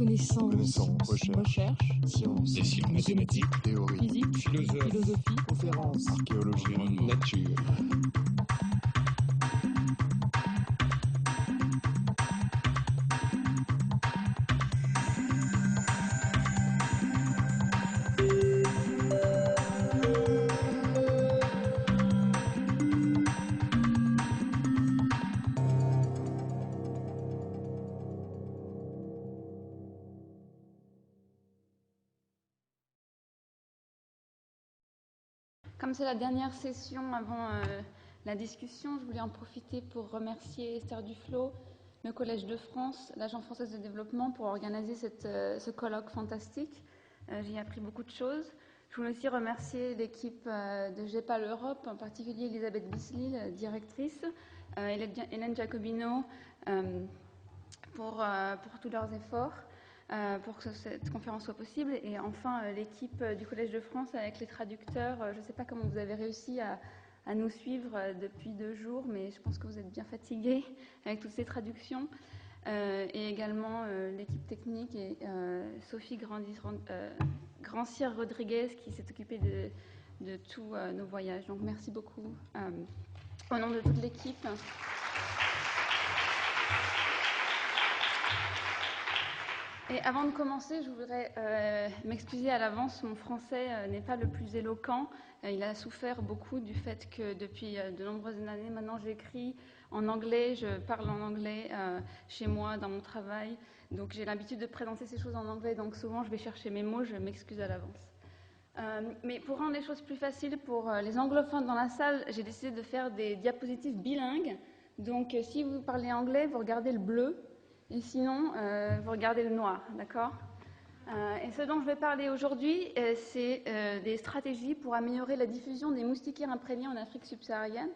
connaissance, recherche, science, mathématiques, théorie, physique, philosophie, conférence, archéologie, nature. Comme c'est la dernière session avant la discussion, je voulais en profiter pour remercier Esther Duflo, le Collège de France, l'Agence française de développement pour organiser ce colloque fantastique. J'y ai appris beaucoup de choses. Je voulais aussi remercier l'équipe de GEPAL Europe, en particulier Elisabeth Bisley, la directrice, Hélène Jacobino, pour tous leurs efforts. Pour que cette conférence soit possible. Et enfin, l'équipe du Collège de France avec les traducteurs. Je ne sais pas comment vous avez réussi à nous suivre depuis 2 jours, mais je pense que vous êtes bien fatigués avec toutes ces traductions. Et également l'équipe technique et Sophie Grancière-Rodriguez qui s'est occupée de tous nos voyages. Donc merci beaucoup au nom de toute l'équipe. Et avant de commencer, je voudrais m'excuser à l'avance. Mon français n'est pas le plus éloquent. Il a souffert beaucoup du fait que depuis de nombreuses années, maintenant j'écris en anglais, je parle en anglais chez moi, dans mon travail. Donc j'ai l'habitude de présenter ces choses en anglais, donc souvent je vais chercher mes mots, je m'excuse à l'avance. Mais pour rendre les choses plus faciles pour les anglophones dans la salle, j'ai décidé de faire des diapositives bilingues. Donc si vous parlez anglais, vous regardez le bleu. Et sinon, vous regardez le noir, d'accord ? Et ce dont je vais parler aujourd'hui, c'est des stratégies pour améliorer la diffusion des moustiquaires imprégnés en Afrique subsaharienne.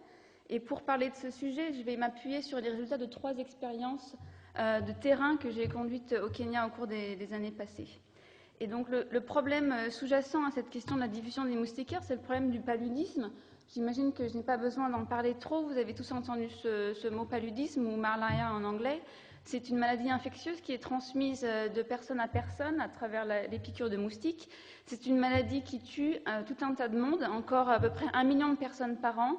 Et pour parler de ce sujet, je vais m'appuyer sur les résultats de 3 expériences de terrain que j'ai conduites au Kenya au cours des années passées. Et donc le problème sous-jacent à cette question de la diffusion des moustiquaires, c'est le problème du paludisme. J'imagine que je n'ai pas besoin d'en parler trop. Vous avez tous entendu ce mot paludisme ou malaria en anglais. C'est une maladie infectieuse qui est transmise de personne à personne à travers les piqûres de moustiques. C'est une maladie qui tue tout un tas de monde, encore à peu près 1 million de personnes par an.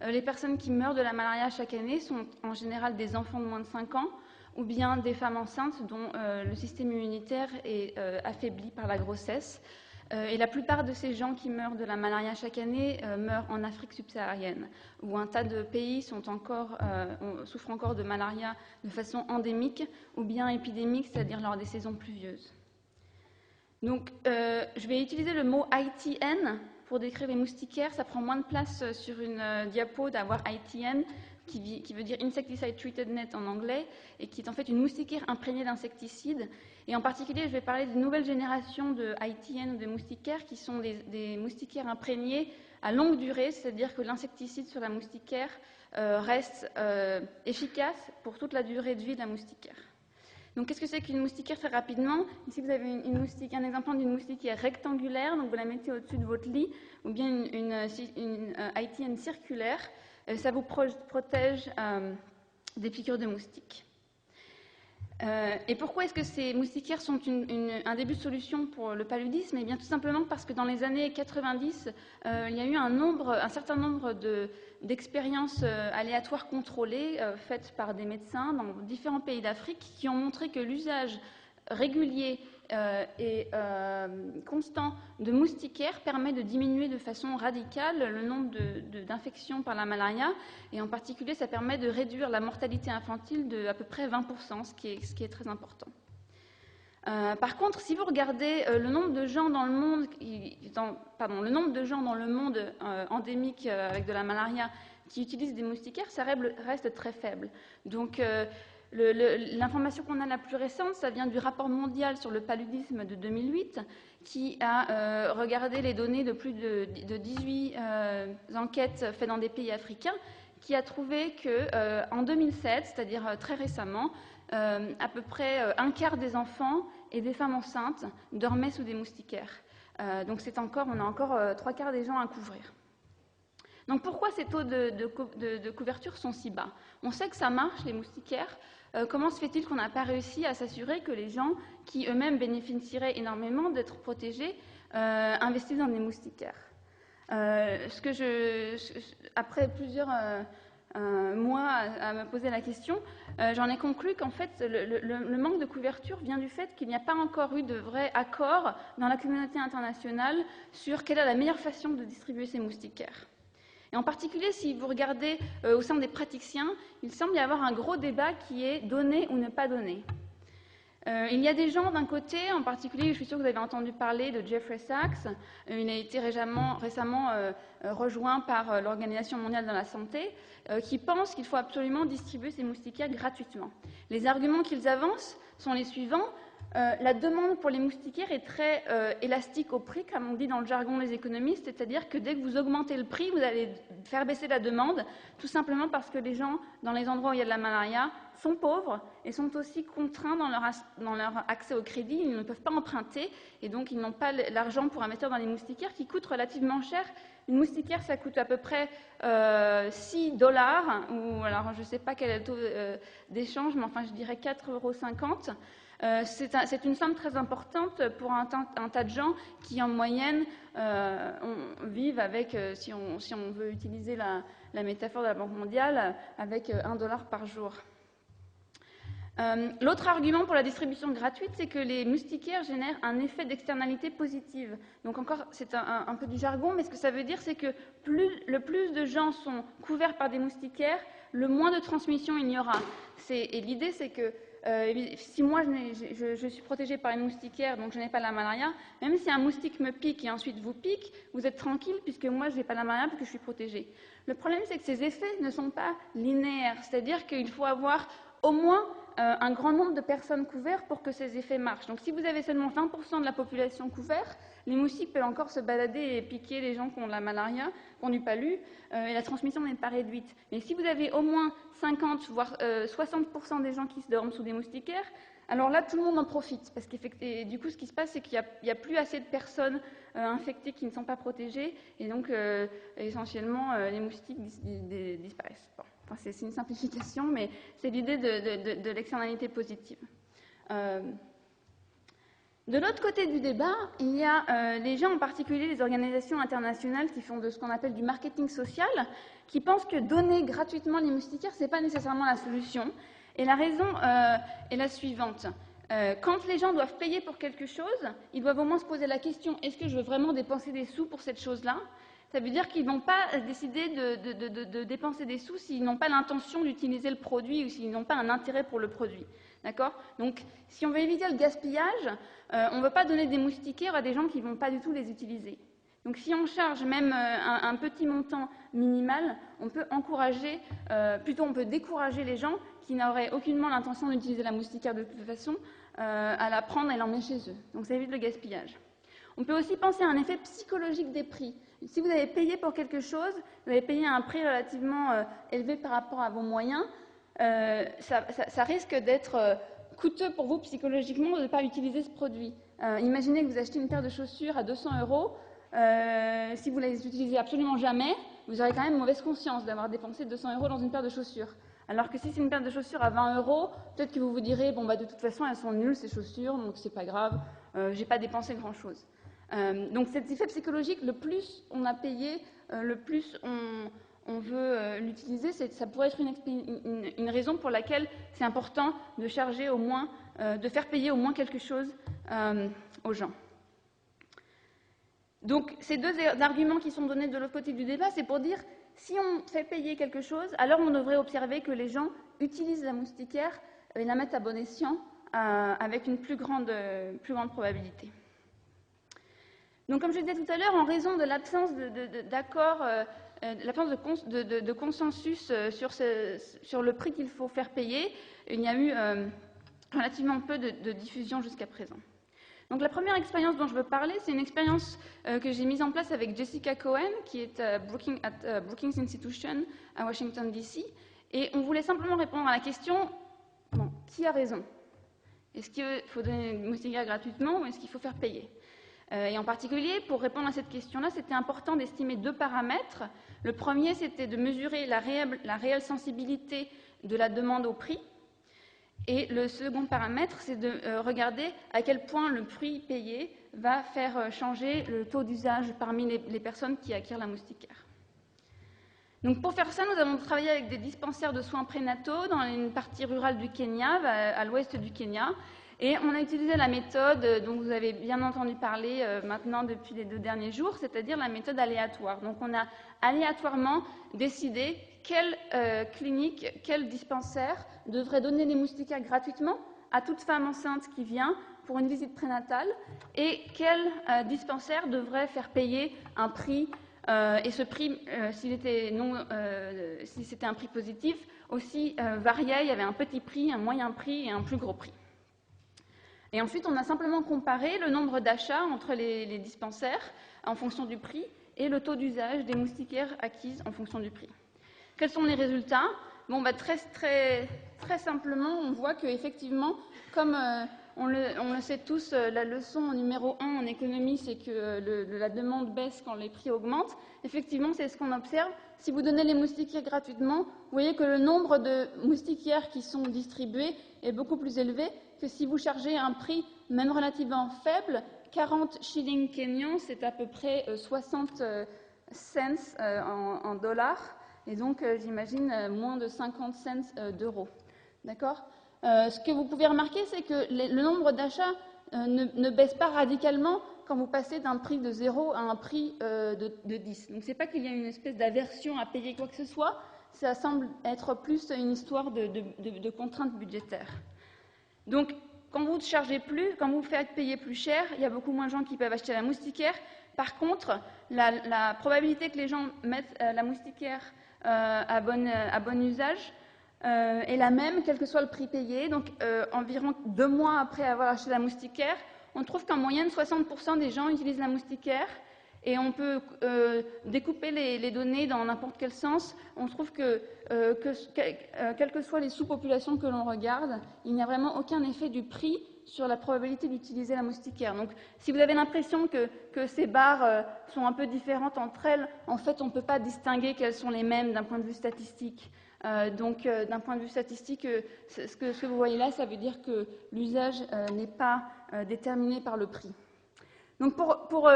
Les personnes qui meurent de la malaria chaque année sont en général des enfants de moins de 5 ans ou bien des femmes enceintes dont le système immunitaire est affaibli par la grossesse. Et la plupart de ces gens qui meurent de la malaria chaque année meurent en Afrique subsaharienne, où un tas de pays souffrent encore de malaria de façon endémique ou bien épidémique, c'est-à-dire lors des saisons pluvieuses. Donc, je vais utiliser le mot ITN pour décrire les moustiquaires. Ça prend moins de place sur une diapo d'avoir ITN, qui veut dire Insecticide Treated Net en anglais, et qui est en fait une moustiquaire imprégnée d'insecticides. Et en particulier, je vais parler d'une nouvelle génération de ITN ou de moustiquaires qui sont des moustiquaires imprégnés à longue durée, c'est-à-dire que l'insecticide sur la moustiquaire reste efficace pour toute la durée de vie de la moustiquaire. Donc, qu'est-ce que c'est qu'une moustiquaire? Très rapidement, ici vous avez un exemple d'une moustiquaire rectangulaire, donc vous la mettez au-dessus de votre lit, ou bien une ITN circulaire. Ça vous protège des piqûres de moustiques. Et pourquoi est-ce que ces moustiquaires sont un début de solution pour le paludisme? Eh bien, tout simplement parce que dans les années 90, il y a eu un certain nombre d'expériences aléatoires contrôlées faites par des médecins dans différents pays d'Afrique qui ont montré que l'usage régulier et constant de moustiquaires permet de diminuer de façon radicale le nombre d'infections par la malaria, et en particulier ça permet de réduire la mortalité infantile de à peu près 20%, ce qui est très important. Par contre, si vous regardez le nombre de gens dans le monde, endémique avec de la malaria qui utilisent des moustiquaires, ça reste très faible. Donc l'information qu'on a la plus récente, ça vient du rapport mondial sur le paludisme de 2008, qui a regardé les données de plus de 18 enquêtes faites dans des pays africains, qui a trouvé qu'en 2007, c'est-à-dire très récemment, à peu près un quart des enfants et des femmes enceintes dormaient sous des moustiquaires. Donc on a encore 3/4 des gens à couvrir. Donc pourquoi ces taux de couverture sont si bas? On sait que ça marche, les moustiquaires. comment se fait-il qu'on n'a pas réussi à s'assurer que les gens qui eux-mêmes bénéficieraient énormément d'être protégés investissent dans des moustiquaires? Après plusieurs mois à me poser la question, j'en ai conclu qu'en fait, le manque de couverture vient du fait qu'il n'y a pas encore eu de vrai accord dans la communauté internationale sur quelle est la meilleure façon de distribuer ces moustiquaires. Et en particulier, si vous regardez au sein des praticiens, il semble y avoir un gros débat qui est donner ou ne pas donner. Il y a des gens d'un côté, en particulier, je suis sûre que vous avez entendu parler de Jeffrey Sachs. Il a été récemment rejoint par l'Organisation mondiale de la santé, qui pense qu'il faut absolument distribuer ces moustiquaires gratuitement. Les arguments qu'ils avancent sont les suivants. La demande pour les moustiquaires est très élastique au prix, comme on dit dans le jargon des économistes, c'est-à-dire que dès que vous augmentez le prix, vous allez faire baisser la demande, tout simplement parce que les gens, dans les endroits où il y a de la malaria, sont pauvres et sont aussi contraints dans leur accès au crédit. Ils ne peuvent pas emprunter et donc ils n'ont pas l'argent pour investir dans les moustiquaires qui coûtent relativement cher. Une moustiquaire, ça coûte à peu près $6, ou alors je ne sais pas quel est le taux d'échange, mais enfin je dirais 4,50 €. C'est une somme très importante pour un tas de gens qui, en moyenne, vivent avec, si on veut utiliser la métaphore de la Banque mondiale, avec $1 par jour. L'autre argument pour la distribution gratuite, c'est que les moustiquaires génèrent un effet d'externalité positive. Donc encore, c'est un peu du jargon, mais ce que ça veut dire, c'est que le plus de gens sont couverts par des moustiquaires, le moins de transmission il y aura. Et l'idée, c'est que si moi je suis protégée par une moustiquaire, donc je n'ai pas la malaria, même si un moustique me pique et ensuite vous pique, vous êtes tranquille puisque moi je n'ai pas la malaria parce que je suis protégée. Le problème, c'est que ces effets ne sont pas linéaires, c'est-à-dire qu'il faut avoir au moins un grand nombre de personnes couvertes pour que ces effets marchent. Donc si vous avez seulement 20% de la population couverte, les moustiques peuvent encore se balader et piquer les gens qui ont la malaria, qui ont du palu, et la transmission n'est pas réduite. Mais si vous avez au moins 50, voire 60% des gens qui se dorment sous des moustiquaires, alors là, tout le monde en profite. Parce que du coup, ce qui se passe, c'est qu'il n'y a plus assez de personnes infectées qui ne sont pas protégées, et donc, essentiellement, les moustiques disparaissent. Bon. Enfin, c'est une simplification, mais c'est l'idée de l'externalité positive. De l'autre côté du débat, il y a les gens, en particulier les organisations internationales qui font de ce qu'on appelle du marketing social, qui pensent que donner gratuitement les moustiquaires, ce n'est pas nécessairement la solution. Et la raison est la suivante. Quand les gens doivent payer pour quelque chose, ils doivent au moins se poser la question, est-ce que je veux vraiment dépenser des sous pour cette chose-là ? Ça veut dire qu'ils ne vont pas décider de dépenser des sous s'ils n'ont pas l'intention d'utiliser le produit ou s'ils n'ont pas un intérêt pour le produit. D'accord ? Donc, si on veut éviter le gaspillage, on ne veut pas donner des moustiquaires à des gens qui ne vont pas du tout les utiliser. Donc, si on charge même un petit montant minimal, on peut on peut décourager les gens qui n'auraient aucunement l'intention d'utiliser la moustiquaire de toute façon à la prendre et l'emmener chez eux. Donc, ça évite le gaspillage. On peut aussi penser à un effet psychologique des prix. Si vous avez payé pour quelque chose, vous avez payé à un prix relativement élevé par rapport à vos moyens, ça risque d'être coûteux pour vous psychologiquement de ne pas utiliser ce produit. Imaginez que vous achetez une paire de chaussures à 200 €. Si vous ne les utilisez absolument jamais, vous aurez quand même mauvaise conscience d'avoir dépensé 200 € dans une paire de chaussures. Alors que si c'est une paire de chaussures à 20 €, peut-être que vous vous direz, bon, bah, de toute façon, elles sont nulles, ces chaussures, donc c'est pas grave, j'ai pas dépensé grand-chose. Donc cet effet psychologique, le plus on a payé, le plus on veut l'utiliser. Ça pourrait être une raison pour laquelle c'est important de charger au moins, de faire payer au moins quelque chose aux gens. Donc ces deux arguments qui sont donnés de l'autre côté du débat, c'est pour dire si on fait payer quelque chose, alors on devrait observer que les gens utilisent la moustiquaire et la mettent à bon escient avec une plus grande probabilité. Donc, comme je le disais tout à l'heure, en raison de l'absence d'accord, l'absence de consensus sur le prix qu'il faut faire payer, il y a eu relativement peu de diffusion jusqu'à présent. Donc, la première expérience dont je veux parler, c'est une expérience que j'ai mise en place avec Jessica Cohen, qui est à Brookings Institution à Washington, D.C. Et on voulait simplement répondre à la question, bon, qui a raison ? Est-ce qu'il faut donner une moustiquaire gratuitement ou est-ce qu'il faut faire payer ? Et en particulier, pour répondre à cette question-là, c'était important d'estimer deux paramètres. Le premier, c'était de mesurer la réelle sensibilité de la demande au prix. Et le second paramètre, c'est de regarder à quel point le prix payé va faire changer le taux d'usage parmi les personnes qui acquièrent la moustiquaire. Donc pour faire ça, nous avons travaillé avec des dispensaires de soins prénataux dans une partie rurale du Kenya, à l'ouest du Kenya. Et on a utilisé la méthode dont vous avez bien entendu parler maintenant depuis les 2 derniers jours, c'est-à-dire la méthode aléatoire. Donc on a aléatoirement décidé quelle clinique, quel dispensaire devrait donner les moustiquaires gratuitement à toute femme enceinte qui vient pour une visite prénatale et quel dispensaire devrait faire payer un prix. Et ce prix, si c'était un prix positif, aussi variait. Il y avait un petit prix, un moyen prix et un plus gros prix. Et ensuite, on a simplement comparé le nombre d'achats entre les dispensaires en fonction du prix et le taux d'usage des moustiquaires acquises en fonction du prix. Quels sont les résultats? Bon, très simplement, on voit qu'effectivement, comme on le sait tous, la leçon numéro 1 en économie, c'est que la demande baisse quand les prix augmentent. Effectivement, c'est ce qu'on observe. Si vous donnez les moustiquaires gratuitement, vous voyez que le nombre de moustiquaires qui sont distribués est beaucoup plus élevé que si vous chargez un prix, même relativement faible. 40 shillings kenyans, c'est à peu près 60 cents en dollars, et donc j'imagine moins de 50 cents d'euros. D'accord ? Ce que vous pouvez remarquer, c'est que le nombre d'achats ne baisse pas radicalement quand vous passez d'un prix de 0 à un prix de 10. Donc ce n'est pas qu'il y a une espèce d'aversion à payer quoi que ce soit, ça semble être plus une histoire de contraintes budgétaires. Donc quand vous chargez plus, quand vous faites payer plus cher, il y a beaucoup moins de gens qui peuvent acheter la moustiquaire. Par contre, la probabilité que les gens mettent la moustiquaire à bon usage est la même, quel que soit le prix payé. Donc, environ 2 mois après avoir acheté la moustiquaire, on trouve qu'en moyenne, 60% des gens utilisent la moustiquaire. Et on peut découper les données dans n'importe quel sens. On trouve que quelles que soient les sous-populations que l'on regarde, il n'y a vraiment aucun effet du prix sur la probabilité d'utiliser la moustiquaire. Donc, si vous avez l'impression que ces barres sont un peu différentes entre elles, en fait, on ne peut pas distinguer qu'elles sont les mêmes d'un point de vue statistique. Donc, d'un point de vue statistique, ce que vous voyez là, ça veut dire que l'usage n'est pas déterminé par le prix. Donc, pour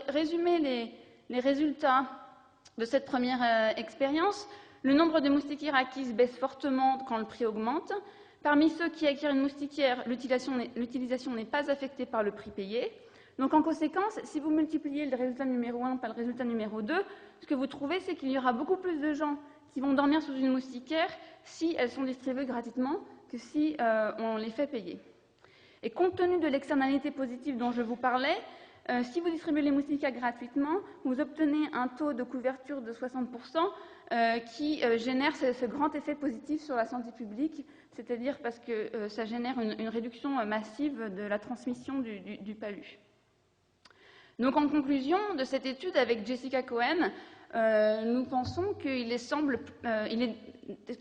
résumer les résultats de cette première expérience, le nombre de moustiquaires acquises baisse fortement quand le prix augmente. Parmi ceux qui acquièrent une moustiquaire, l'utilisation n'est pas affectée par le prix payé. Donc, en conséquence, si vous multipliez le résultat numéro 1 par le résultat numéro 2, ce que vous trouvez, c'est qu'il y aura beaucoup plus de gens qui vont dormir sous une moustiquaire si elles sont distribuées gratuitement que si on les fait payer. Et compte tenu de l'externalité positive dont je vous parlais, si vous distribuez les moustiquaires gratuitement, vous obtenez un taux de couverture de 60% qui génère ce grand effet positif sur la santé publique, c'est-à-dire parce que ça génère une réduction massive de la transmission du palu. Donc en conclusion de cette étude avec Jessica Cohen, nous pensons qu'il est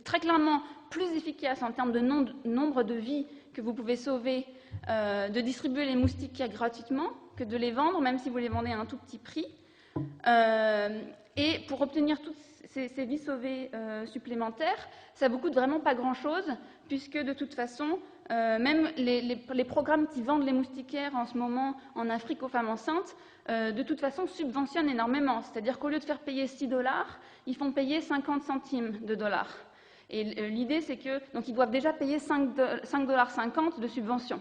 très clairement plus efficace en termes de nombre de vies que vous pouvez sauver de distribuer les moustiquaires gratuitement que de les vendre, même si vous les vendez à un tout petit prix. Et pour obtenir toutes ces vies sauvées supplémentaires, ça vous coûte vraiment pas grand-chose, puisque de toute façon, même les programmes qui vendent les moustiquaires en ce moment en Afrique aux femmes enceintes, de toute façon subventionnent énormément. C'est-à-dire qu'au lieu de faire payer 6 $, ils font payer 50 centimes de dollars. Et l'idée, c'est que donc ils doivent déjà payer 5,50 $ de subvention.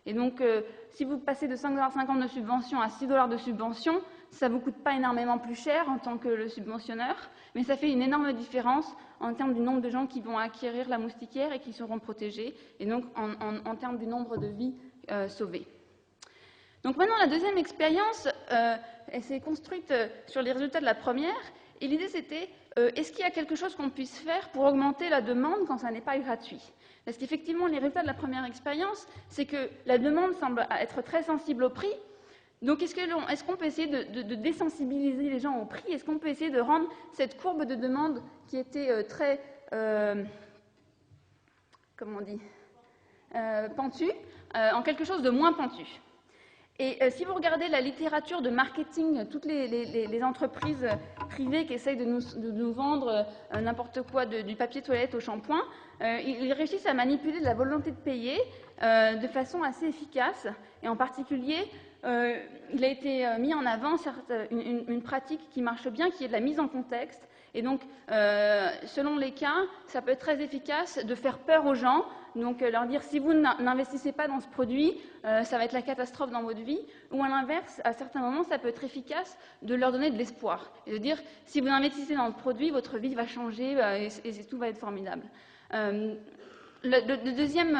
Et donc, si vous passez de 5,50 $ de subvention à 6 $ de subvention, ça ne vous coûte pas énormément plus cher en tant que le subventionneur, mais ça fait une énorme différence en termes du nombre de gens qui vont acquérir la moustiquaire et qui seront protégés, et donc en termes du nombre de vies sauvées. Donc maintenant, la deuxième expérience, elle s'est construite sur les résultats de la première, et l'idée c'était, est-ce qu'il y a quelque chose qu'on puisse faire pour augmenter la demande quand ça n'est pas gratuit? Parce qu'effectivement, les résultats de la première expérience, c'est que la demande semble être très sensible au prix. Donc, est-ce qu'on peut essayer de désensibiliser les gens au prix? Est-ce qu'on peut essayer de rendre cette courbe de demande qui était très, comment on dit, pentue, en quelque chose de moins pentu? Et si vous regardez la littérature de marketing, toutes les entreprises privées qui essayent de nous vendre n'importe quoi, du papier toilette au shampoing, ils réussissent à manipuler la volonté de payer de façon assez efficace. Et en particulier, il a été mis en avant une pratique qui marche bien, qui est de la mise en contexte. Et donc, selon les cas, ça peut être très efficace de faire peur aux gens, donc leur dire si vous n'investissez pas dans ce produit, ça va être la catastrophe dans votre vie, ou à l'inverse, à certains moments, ça peut être efficace de leur donner de l'espoir, et de dire si vous investissez dans le produit, votre vie va changer et tout va être formidable. Le deuxième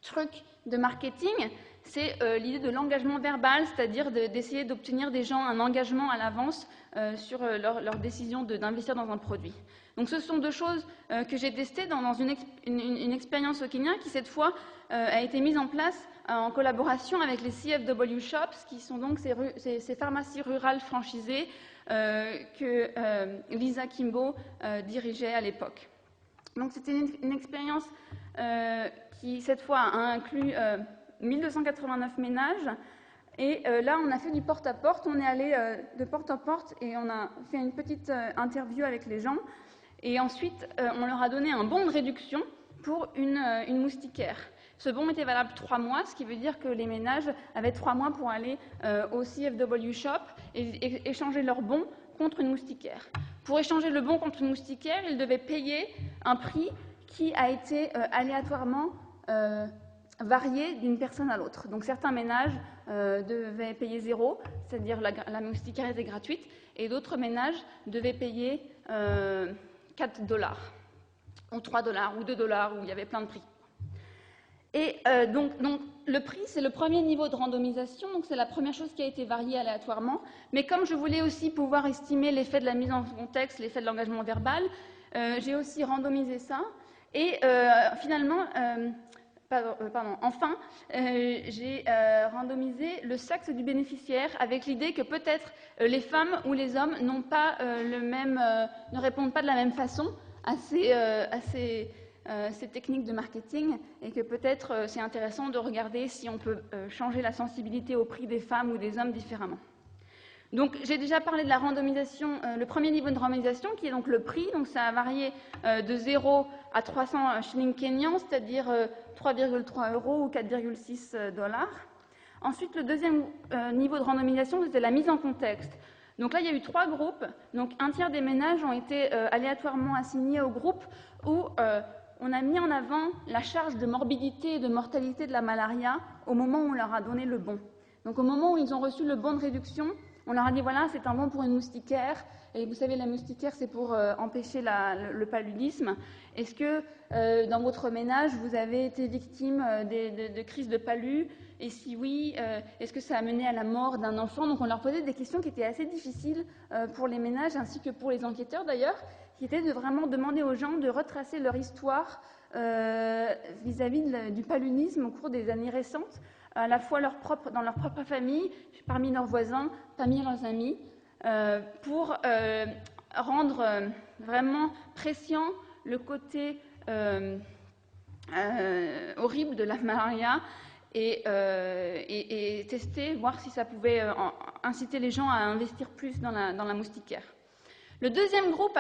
truc de marketing, c'est l'idée de l'engagement verbal, c'est-à-dire d'essayer d'obtenir des gens un engagement à l'avance sur leur décision d'investir dans un produit. Donc ce sont deux choses que j'ai testées dans une expérience au Kenya qui, cette fois, a été mise en place en collaboration avec les CFW Shops, qui sont donc ces pharmacies rurales franchisées que Lisa Kimbo dirigeait à l'époque. Donc c'était une expérience qui, cette fois, a inclus 1289 ménages. Et là, on a fait du porte-à-porte. On est allé de porte à porte et on a fait une petite interview avec les gens. Et ensuite, on leur a donné un bon de réduction pour une moustiquaire. Ce bon était valable 3 mois, ce qui veut dire que les ménages avaient 3 mois pour aller au CFW Shop et échanger leur bon contre une moustiquaire. Pour échanger le bon contre une moustiquaire, ils devaient payer un prix qui a été aléatoirement varié d'une personne à l'autre. Donc certains ménages devaient payer 0, c'est-à-dire la moustiquaire était gratuite, et d'autres ménages devaient payer $4, ou $3, ou $2, où il y avait plein de prix. Et donc le prix, c'est le premier niveau de randomisation, donc c'est la première chose qui a été variée aléatoirement. Mais comme je voulais aussi pouvoir estimer l'effet de la mise en contexte, l'effet de l'engagement verbal, j'ai aussi randomisé ça. Et finalement, enfin, j'ai randomisé le sexe du bénéficiaire avec l'idée que peut-être les femmes ou les hommes n'ont pas ne répondent pas de la même façon à ces techniques de marketing, et que peut-être c'est intéressant de regarder si on peut changer la sensibilité au prix des femmes ou des hommes différemment. Donc j'ai déjà parlé de la randomisation, le premier niveau de randomisation qui est donc le prix, donc ça a varié de 0 à 300 shillings kenyans, c'est-à-dire 3,3 € ou 4,6 $. Ensuite, le deuxième niveau de randomisation, c'était la mise en contexte. Donc là, il y a eu 3 groupes, donc un tiers des ménages ont été aléatoirement assignés au groupe où on a mis en avant la charge de morbidité et de mortalité de la malaria au moment où on leur a donné le bon. Donc au moment où ils ont reçu le bon de réduction, on leur a dit voilà, c'est un bon pour une moustiquaire, et vous savez, la moustiquaire, c'est pour empêcher le paludisme. Est-ce que dans votre ménage, vous avez été victime de crises de palu? Et si oui, est-ce que ça a mené à la mort d'un enfant? Donc on leur posait des questions qui étaient assez difficiles pour les ménages, ainsi que pour les enquêteurs d'ailleurs, qui étaient de vraiment demander aux gens de retracer leur histoire vis-à-vis du paludisme au cours des années récentes, à la fois dans leur propre famille, parmi leurs voisins, parmi leurs amis, pour rendre vraiment prescient le côté horrible de la malaria et tester, voir si ça pouvait inciter les gens à investir plus dans la moustiquaire. Le deuxième groupe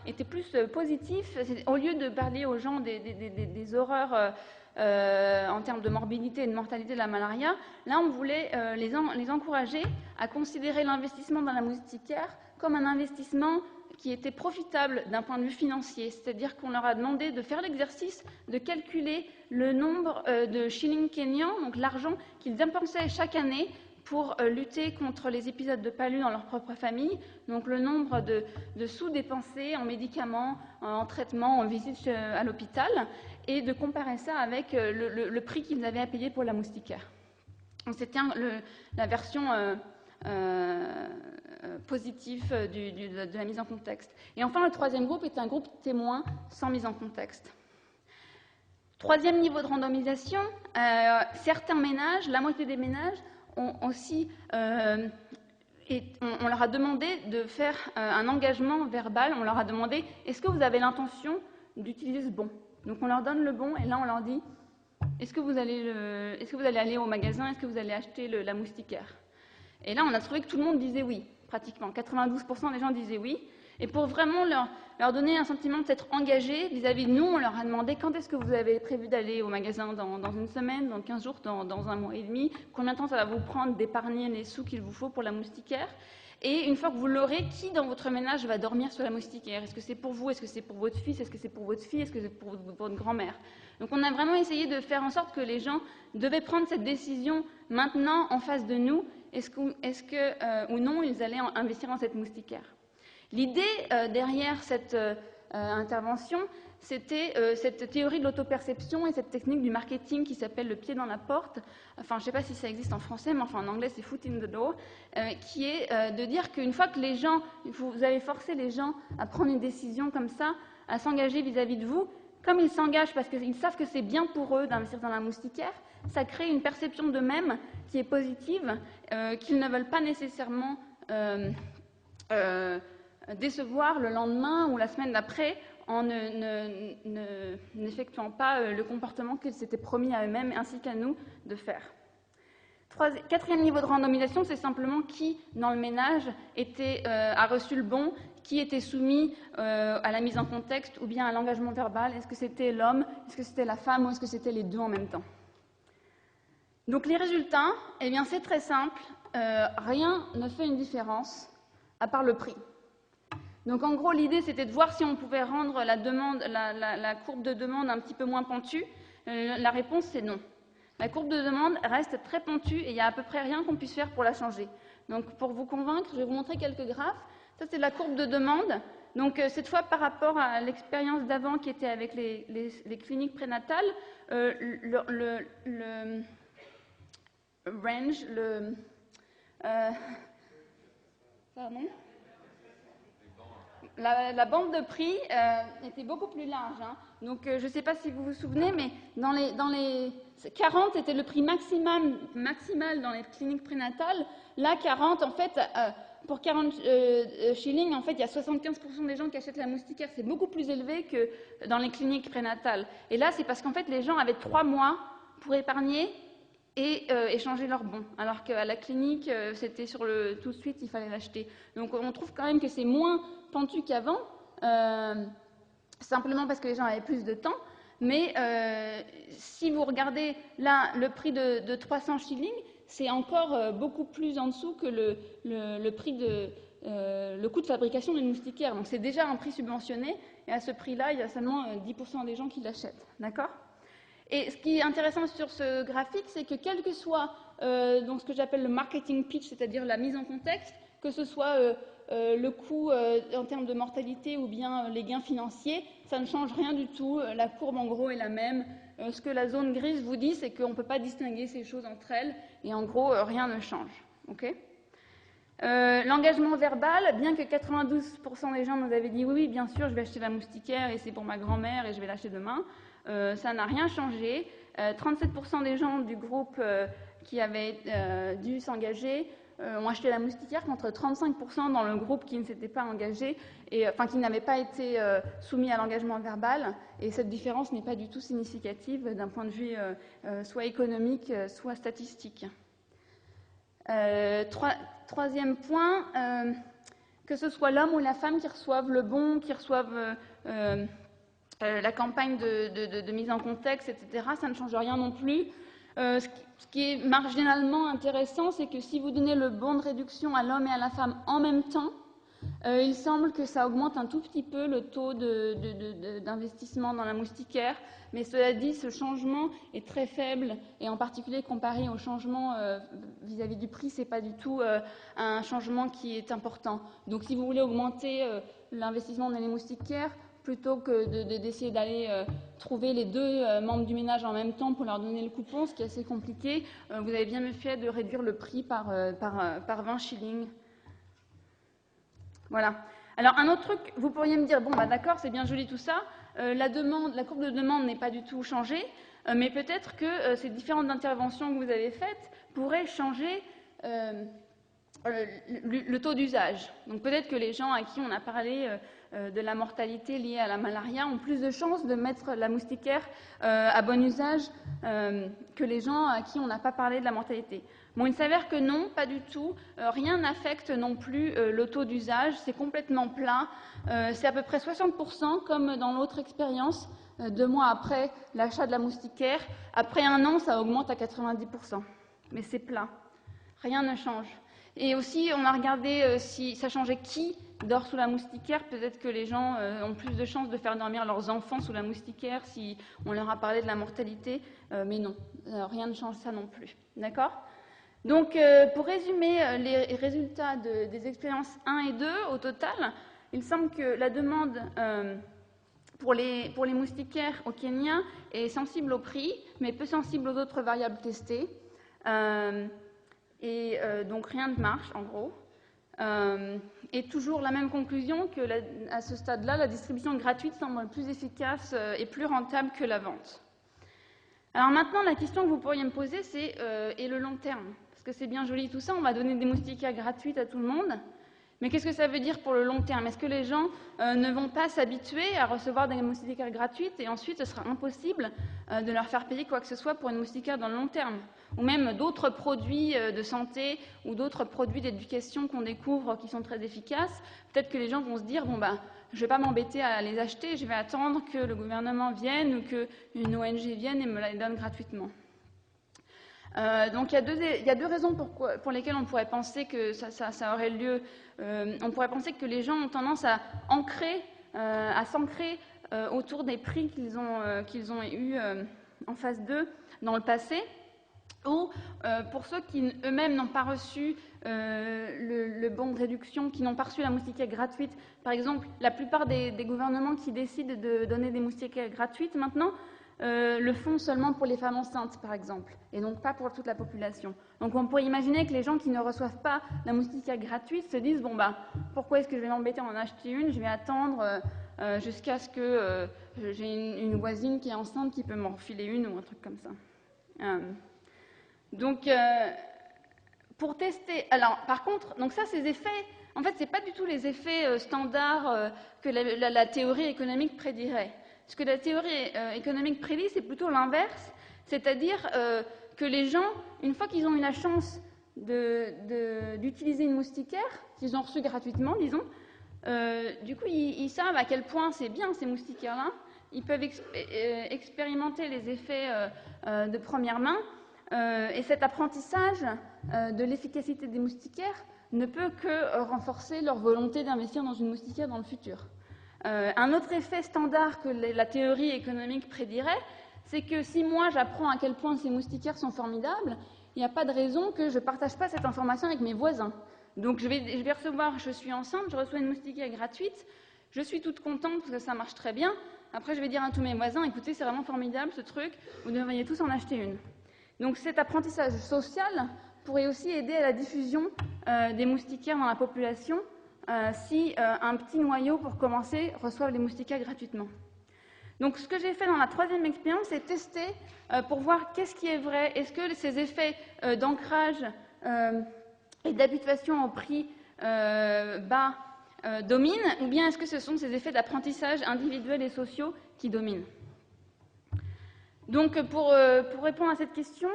était plus positif. Au lieu de parler aux gens des horreurs en termes de morbidité et de mortalité de la malaria, là on voulait les encourager à considérer l'investissement dans la moustiquaire comme un investissement qui était profitable d'un point de vue financier, c'est-à-dire qu'on leur a demandé de faire l'exercice de calculer le nombre de shillings kenyans, donc l'argent qu'ils dépensaient chaque année pour lutter contre les épisodes de palu dans leur propre famille, donc le nombre de sous dépensés en médicaments, en traitements, en visites à l'hôpital, et de comparer ça avec le prix qu'ils avaient à payer pour la moustiquaire. C'était la version positive de la mise en contexte. Et enfin, le troisième groupe est un groupe témoin sans mise en contexte. Troisième niveau de randomisation, certains ménages, la moitié des ménages, ont aussi, on leur a demandé de faire un engagement verbal. On leur a demandé, est-ce que vous avez l'intention d'utiliser ce bon? Donc on leur donne le bon et là on leur dit, est-ce que vous allez aller au magasin, est-ce que vous allez acheter la moustiquaire? Et là, on a trouvé que tout le monde disait oui, pratiquement. 92% des gens disaient oui. Et pour vraiment leur donner un sentiment de s'être engagés vis-à-vis de nous, on leur a demandé quand est-ce que vous avez prévu d'aller au magasin, dans une semaine, dans 15 jours, dans un mois et demi, combien de temps ça va vous prendre d'épargner les sous qu'il vous faut pour la moustiquaire. Et une fois que vous l'aurez, qui dans votre ménage va dormir sur la moustiquaire? Est-ce que c'est pour vous? Est-ce que c'est pour votre fils? Est-ce que c'est pour votre fille? Est-ce que c'est pour votre grand-mère? Donc on a vraiment essayé de faire en sorte que les gens devaient prendre cette décision maintenant en face de nous. Est-ce que ou non ils allaient investir dans cette moustiquaire? L'idée derrière cette intervention, c'était cette théorie de l'autoperception et cette technique du marketing qui s'appelle le pied dans la porte. Enfin, je ne sais pas si ça existe en français, mais enfin en anglais c'est foot in the door, qui est de dire qu'une fois que les gens, vous avez forcé les gens à prendre une décision comme ça, à s'engager vis-à-vis de vous, comme ils s'engagent parce qu'ils savent que c'est bien pour eux d'investir dans la moustiquaire, ça crée une perception d'eux-mêmes qui est positive, qu'ils ne veulent pas nécessairement décevoir le lendemain ou la semaine d'après en n'effectuant pas le comportement qu'ils s'étaient promis à eux-mêmes ainsi qu'à nous de faire. Quatrième niveau de randomisation, c'est simplement qui, dans le ménage, a reçu le bon, qui était soumis à la mise en contexte ou bien à l'engagement verbal. Est-ce que c'était l'homme, est-ce que c'était la femme ou est-ce que c'était les deux en même temps? Donc les résultats, eh bien c'est très simple, rien ne fait une différence à part le prix. Donc en gros, l'idée, c'était de voir si on pouvait rendre la courbe de demande un petit peu moins pentue. La réponse, c'est non. La courbe de demande reste très pentue et il n'y a à peu près rien qu'on puisse faire pour la changer. Donc pour vous convaincre, je vais vous montrer quelques graphes. Ça, c'est la courbe de demande. Donc cette fois, par rapport à l'expérience d'avant qui était avec les cliniques prénatales, le range, pardon, la bande de prix était beaucoup plus large. Hein. Donc, je ne sais pas si vous vous souvenez, mais dans les 40, c'était le prix maximal dans les cliniques prénatales. Là, 40, en fait, pour 40 shillings, en fait, il y a 75% des gens qui achètent la moustiquaire. C'est beaucoup plus élevé que dans les cliniques prénatales. Et là, c'est parce qu'en fait, les gens avaient 3 mois pour épargner et échanger leurs bons. Alors qu'à la clinique, c'était sur tout de suite, il fallait l'acheter. Donc, on trouve quand même que c'est moins pentu qu'avant, simplement parce que les gens avaient plus de temps. Mais si vous regardez là le prix de 300 shillings, c'est encore beaucoup plus en dessous que le prix le coût de fabrication d'une moustiquaire. Donc c'est déjà un prix subventionné, et à ce prix-là, il y a seulement 10% des gens qui l'achètent. D'accord ? Et ce qui est intéressant sur ce graphique, c'est que quel que soit donc ce que j'appelle le marketing pitch, c'est-à-dire la mise en contexte, que ce soit le coût en termes de mortalité ou bien les gains financiers, ça ne change rien du tout. La courbe, en gros, est la même. Ce que la zone grise vous dit, c'est qu'on ne peut pas distinguer ces choses entre elles. Et en gros, rien ne change. Okay ? L'engagement verbal, bien que 92% des gens nous avaient dit oui, bien sûr, je vais acheter la moustiquaire et c'est pour ma grand-mère et je vais l'acheter demain, ça n'a rien changé. 37% des gens du groupe qui avaient dû s'engager ont acheté la moustiquaire contre 35% dans le groupe qui ne s'était pas engagé, enfin qui n'avait pas été soumis à l'engagement verbal. Et cette différence n'est pas du tout significative d'un point de vue soit économique, soit statistique. Troisième point, que ce soit l'homme ou la femme qui reçoivent le bon, qui reçoivent la campagne de mise en contexte, etc., ça ne change rien non plus. Ce qui est marginalement intéressant, c'est que si vous donnez le bon de réduction à l'homme et à la femme en même temps, il semble que ça augmente un tout petit peu le taux d'investissement dans la moustiquaire. Mais cela dit, ce changement est très faible, et en particulier comparé au changement vis-à-vis du prix, ce n'est pas du tout un changement qui est important. Donc si vous voulez augmenter l'investissement dans les moustiquaires, plutôt que d'essayer d'aller trouver les deux membres du ménage en même temps pour leur donner le coupon, ce qui est assez compliqué, vous avez bien mieux fait de réduire le prix par 20 shillings. Voilà. Alors, un autre truc, vous pourriez me dire, bon, bah, d'accord, c'est bien joli tout ça, la courbe de demande n'est pas du tout changée, mais peut-être que ces différentes interventions que vous avez faites pourraient changer le taux d'usage. Donc peut-être que les gens à qui on a parlé de la mortalité liée à la malaria ont plus de chances de mettre la moustiquaire à bon usage que les gens à qui on n'a pas parlé de la mortalité. Bon, il s'avère que non, pas du tout. Rien n'affecte non plus le taux d'usage, c'est complètement plat. C'est à peu près 60%, comme dans l'autre expérience, 2 mois après l'achat de la moustiquaire. Après 1 an, ça augmente à 90%. Mais c'est plat. Rien ne change. Et aussi, on a regardé si ça changeait qui dort sous la moustiquaire. Peut-être que les gens ont plus de chances de faire dormir leurs enfants sous la moustiquaire si on leur a parlé de la mortalité. Mais non, rien ne change ça non plus. D'accord ? Donc, pour résumer les résultats des expériences 1 et 2 au total, il semble que la demande pour les moustiquaires au Kenya est sensible au prix, mais peu sensible aux autres variables testées. Donc rien ne marche, en gros. Et toujours la même conclusion que à ce stade-là, la distribution gratuite semble plus efficace et plus rentable que la vente. Alors maintenant, la question que vous pourriez me poser, c'est et le long terme? Parce que c'est bien joli tout ça, on va donner des moustiquaires gratuites à tout le monde, mais qu'est-ce que ça veut dire pour le long terme? Est-ce que les gens ne vont pas s'habituer à recevoir des moustiquaires gratuites et ensuite ce sera impossible de leur faire payer quoi que ce soit pour une moustiquaire dans le long terme? Ou même d'autres produits de santé ou d'autres produits d'éducation qu'on découvre qui sont très efficaces, peut-être que les gens vont se dire, bon ben, je ne vais pas m'embêter à les acheter, je vais attendre que le gouvernement vienne ou qu'une ONG vienne et me les donne gratuitement. Donc il y a deux raisons pour lesquelles on pourrait penser que ça aurait lieu. On pourrait penser que les gens ont tendance à s'ancrer autour des prix qu'ils ont eus en phase 2 dans le passé, ou pour ceux qui eux-mêmes n'ont pas reçu le bon de réduction, qui n'ont pas reçu la moustiquaire gratuite. Par exemple, la plupart des gouvernements qui décident de donner des moustiquaires gratuites maintenant le font seulement pour les femmes enceintes, par exemple, et donc pas pour toute la population. Donc on pourrait imaginer que les gens qui ne reçoivent pas la moustiquaire gratuite se disent, bon bah, pourquoi est-ce que je vais m'embêter à en acheter une? Je vais attendre jusqu'à ce que j'ai une voisine qui est enceinte qui peut m'en refiler une ou un truc comme ça. Donc, pour tester... Alors, par contre, donc ça, ces effets, en fait, ce n'est pas du tout les effets standards que la théorie économique prédirait. Ce que la théorie économique prédit, c'est plutôt l'inverse, c'est-à-dire que les gens, une fois qu'ils ont eu la chance d'utiliser une moustiquaire, qu'ils ont reçue gratuitement, disons, du coup, ils savent à quel point c'est bien, ces moustiquaires-là. Ils peuvent expérimenter les effets de première main. Et cet apprentissage de l'efficacité des moustiquaires ne peut que renforcer leur volonté d'investir dans une moustiquaire dans le futur. Un autre effet standard que la théorie économique prédirait, c'est que si moi j'apprends à quel point ces moustiquaires sont formidables, il n'y a pas de raison que je ne partage pas cette information avec mes voisins. Donc je vais recevoir, je suis enceinte, je reçois une moustiquaire gratuite, je suis toute contente parce que ça marche très bien. Après je vais dire à tous mes voisins, écoutez, c'est vraiment formidable ce truc, vous devriez tous en acheter une. Donc cet apprentissage social pourrait aussi aider à la diffusion des moustiquaires dans la population si un petit noyau, pour commencer, reçoivent les moustiquaires gratuitement. Donc ce que j'ai fait dans la troisième expérience, c'est tester pour voir qu'est-ce qui est vrai. Est-ce que ces effets d'ancrage et d'habituation au prix bas dominent, ou bien est-ce que ce sont ces effets d'apprentissage individuels et sociaux qui dominent? Donc, pour répondre à cette question,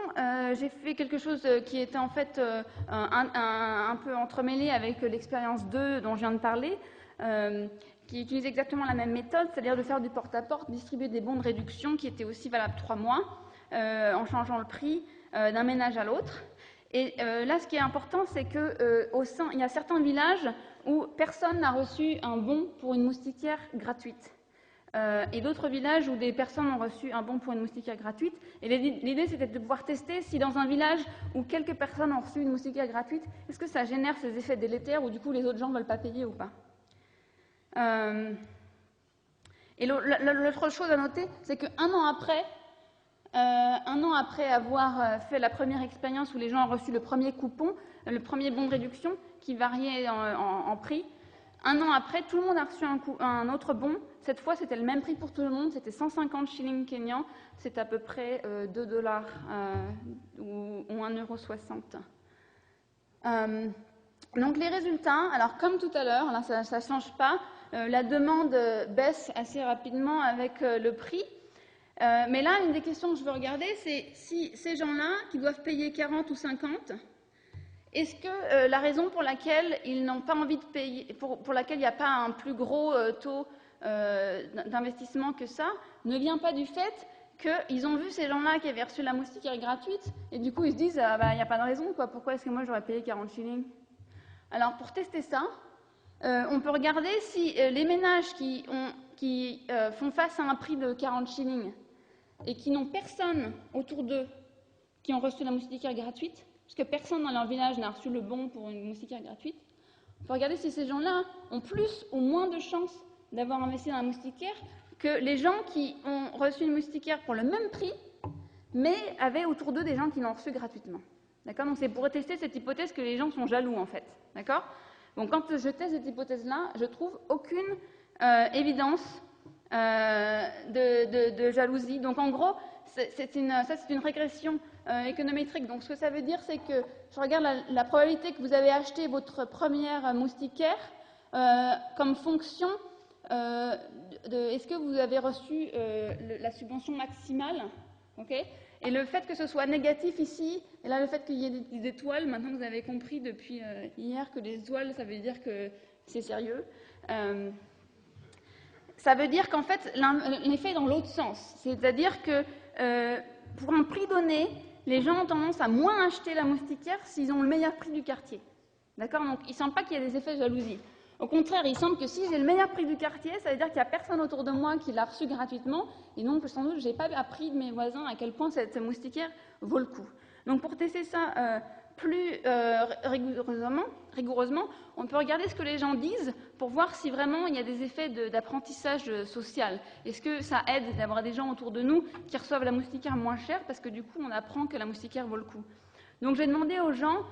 j'ai fait quelque chose qui était en fait un peu entremêlé avec l'expérience 2 dont je viens de parler, qui utilise exactement la même méthode, c'est-à-dire de faire du porte-à-porte, distribuer des bons de réduction qui étaient aussi valables 3 mois, en changeant le prix d'un ménage à l'autre. Et là, ce qui est important, c'est qu'il y a certains villages où personne n'a reçu un bon pour une moustiquaire gratuite. Et d'autres villages où des personnes ont reçu un bon pour une moustiquaire gratuite. Et l'idée, c'était de pouvoir tester si dans un village où quelques personnes ont reçu une moustiquaire gratuite, est-ce que ça génère ces effets délétères où du coup les autres gens ne veulent pas payer ou pas. Et l'autre chose à noter, c'est qu'un an après avoir fait la première expérience où les gens ont reçu le premier coupon, le premier bon de réduction qui variait en prix, un an après, tout le monde a reçu un autre bon. Cette fois, c'était le même prix pour tout le monde. C'était 150 shillings kenyans. C'est à peu près $2 ou 1,60 €. Donc les résultats, alors comme tout à l'heure, là ça ne change pas, la demande baisse assez rapidement avec le prix. Mais là, une des questions que je veux regarder, c'est si ces gens-là, qui doivent payer 40 ou 50, est-ce que la raison pour laquelle ils n'ont pas envie de payer, pour laquelle il n'y a pas un plus gros taux d'investissement que ça, ne vient pas du fait qu'ils ont vu ces gens-là qui avaient reçu la moustiquaire gratuite, et du coup ils se disent, ah, bah, il n'y a pas de raison, quoi. Pourquoi est-ce que moi j'aurais payé 40 shillings? Alors pour tester ça, on peut regarder si les ménages qui font face à un prix de 40 shillings et qui n'ont personne autour d'eux qui ont reçu la moustiquaire gratuite, parce que personne dans leur village n'a reçu le bon pour une moustiquaire gratuite, on peut regarder si ces gens-là ont plus ou moins de chances d'avoir investi dans la moustiquaire que les gens qui ont reçu une moustiquaire pour le même prix, mais avaient autour d'eux des gens qui l'ont reçu gratuitement. D'accord? Donc c'est pour tester cette hypothèse que les gens sont jaloux, en fait. D'accord? Donc quand je teste cette hypothèse-là, je trouve aucune évidence de jalousie. Donc en gros, c'est une régression économétrique. Donc ce que ça veut dire, c'est que je regarde la probabilité que vous avez acheté votre première moustiquaire comme fonction est-ce que vous avez reçu la subvention maximale, okay? Et le fait que ce soit négatif ici, et là le fait qu'il y ait des étoiles, maintenant vous avez compris depuis hier que les étoiles, ça veut dire que c'est sérieux. Ça veut dire qu'en fait, l'effet est dans l'autre sens. C'est-à-dire que pour un prix donné, les gens ont tendance à moins acheter la moustiquaire s'ils ont le meilleur prix du quartier. D'accord? Donc il ne semble pas qu'il y ait des effets de jalousie. Au contraire, il semble que si j'ai le meilleur prix du quartier, ça veut dire qu'il n'y a personne autour de moi qui l'a reçu gratuitement, et donc sans doute je n'ai pas appris de mes voisins à quel point cette moustiquaire vaut le coup. Donc pour tester ça plus rigoureusement, on peut regarder ce que les gens disent pour voir si vraiment il y a des effets d'apprentissage social. Est-ce que ça aide d'avoir des gens autour de nous qui reçoivent la moustiquaire moins chère parce que du coup on apprend que la moustiquaire vaut le coup. Donc j'ai demandé aux gens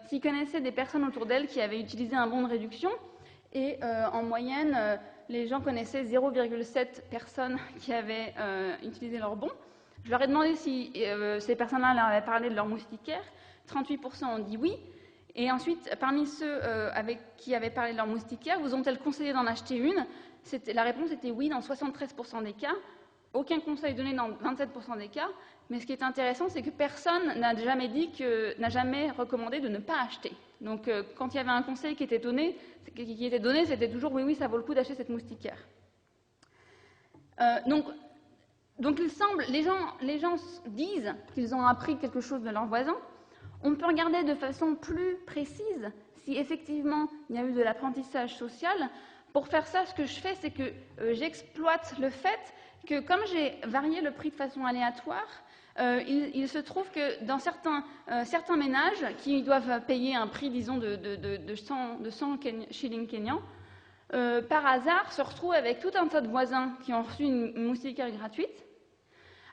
s'ils connaissaient des personnes autour d'elles qui avaient utilisé un bon de réduction, et en moyenne, les gens connaissaient 0,7 personnes qui avaient utilisé leur bon. Je leur ai demandé si ces personnes-là leur avaient parlé de leur moustiquaire. 38% ont dit oui. Et ensuite, parmi ceux avec qui avaient parlé de leur moustiquaire, vous ont-elles conseillé d'en acheter une? La réponse était oui dans 73% des cas. Aucun conseil donné dans 27% des cas. Mais ce qui est intéressant, c'est que personne n'a jamais recommandé de ne pas acheter. Donc, quand il y avait un conseil qui était donné, c'était toujours oui, ça vaut le coup d'acheter cette moustiquaire. Donc il semble, les gens disent qu'ils ont appris quelque chose de leurs voisins. On peut regarder de façon plus précise si effectivement il y a eu de l'apprentissage social. Pour faire ça, ce que je fais, c'est que j'exploite le fait que comme j'ai varié le prix de façon aléatoire, il se trouve que dans certains ménages qui doivent payer un prix, disons, de 100 shillings kenyans, par hasard, se retrouvent avec tout un tas de voisins qui ont reçu une moustiquaire gratuite,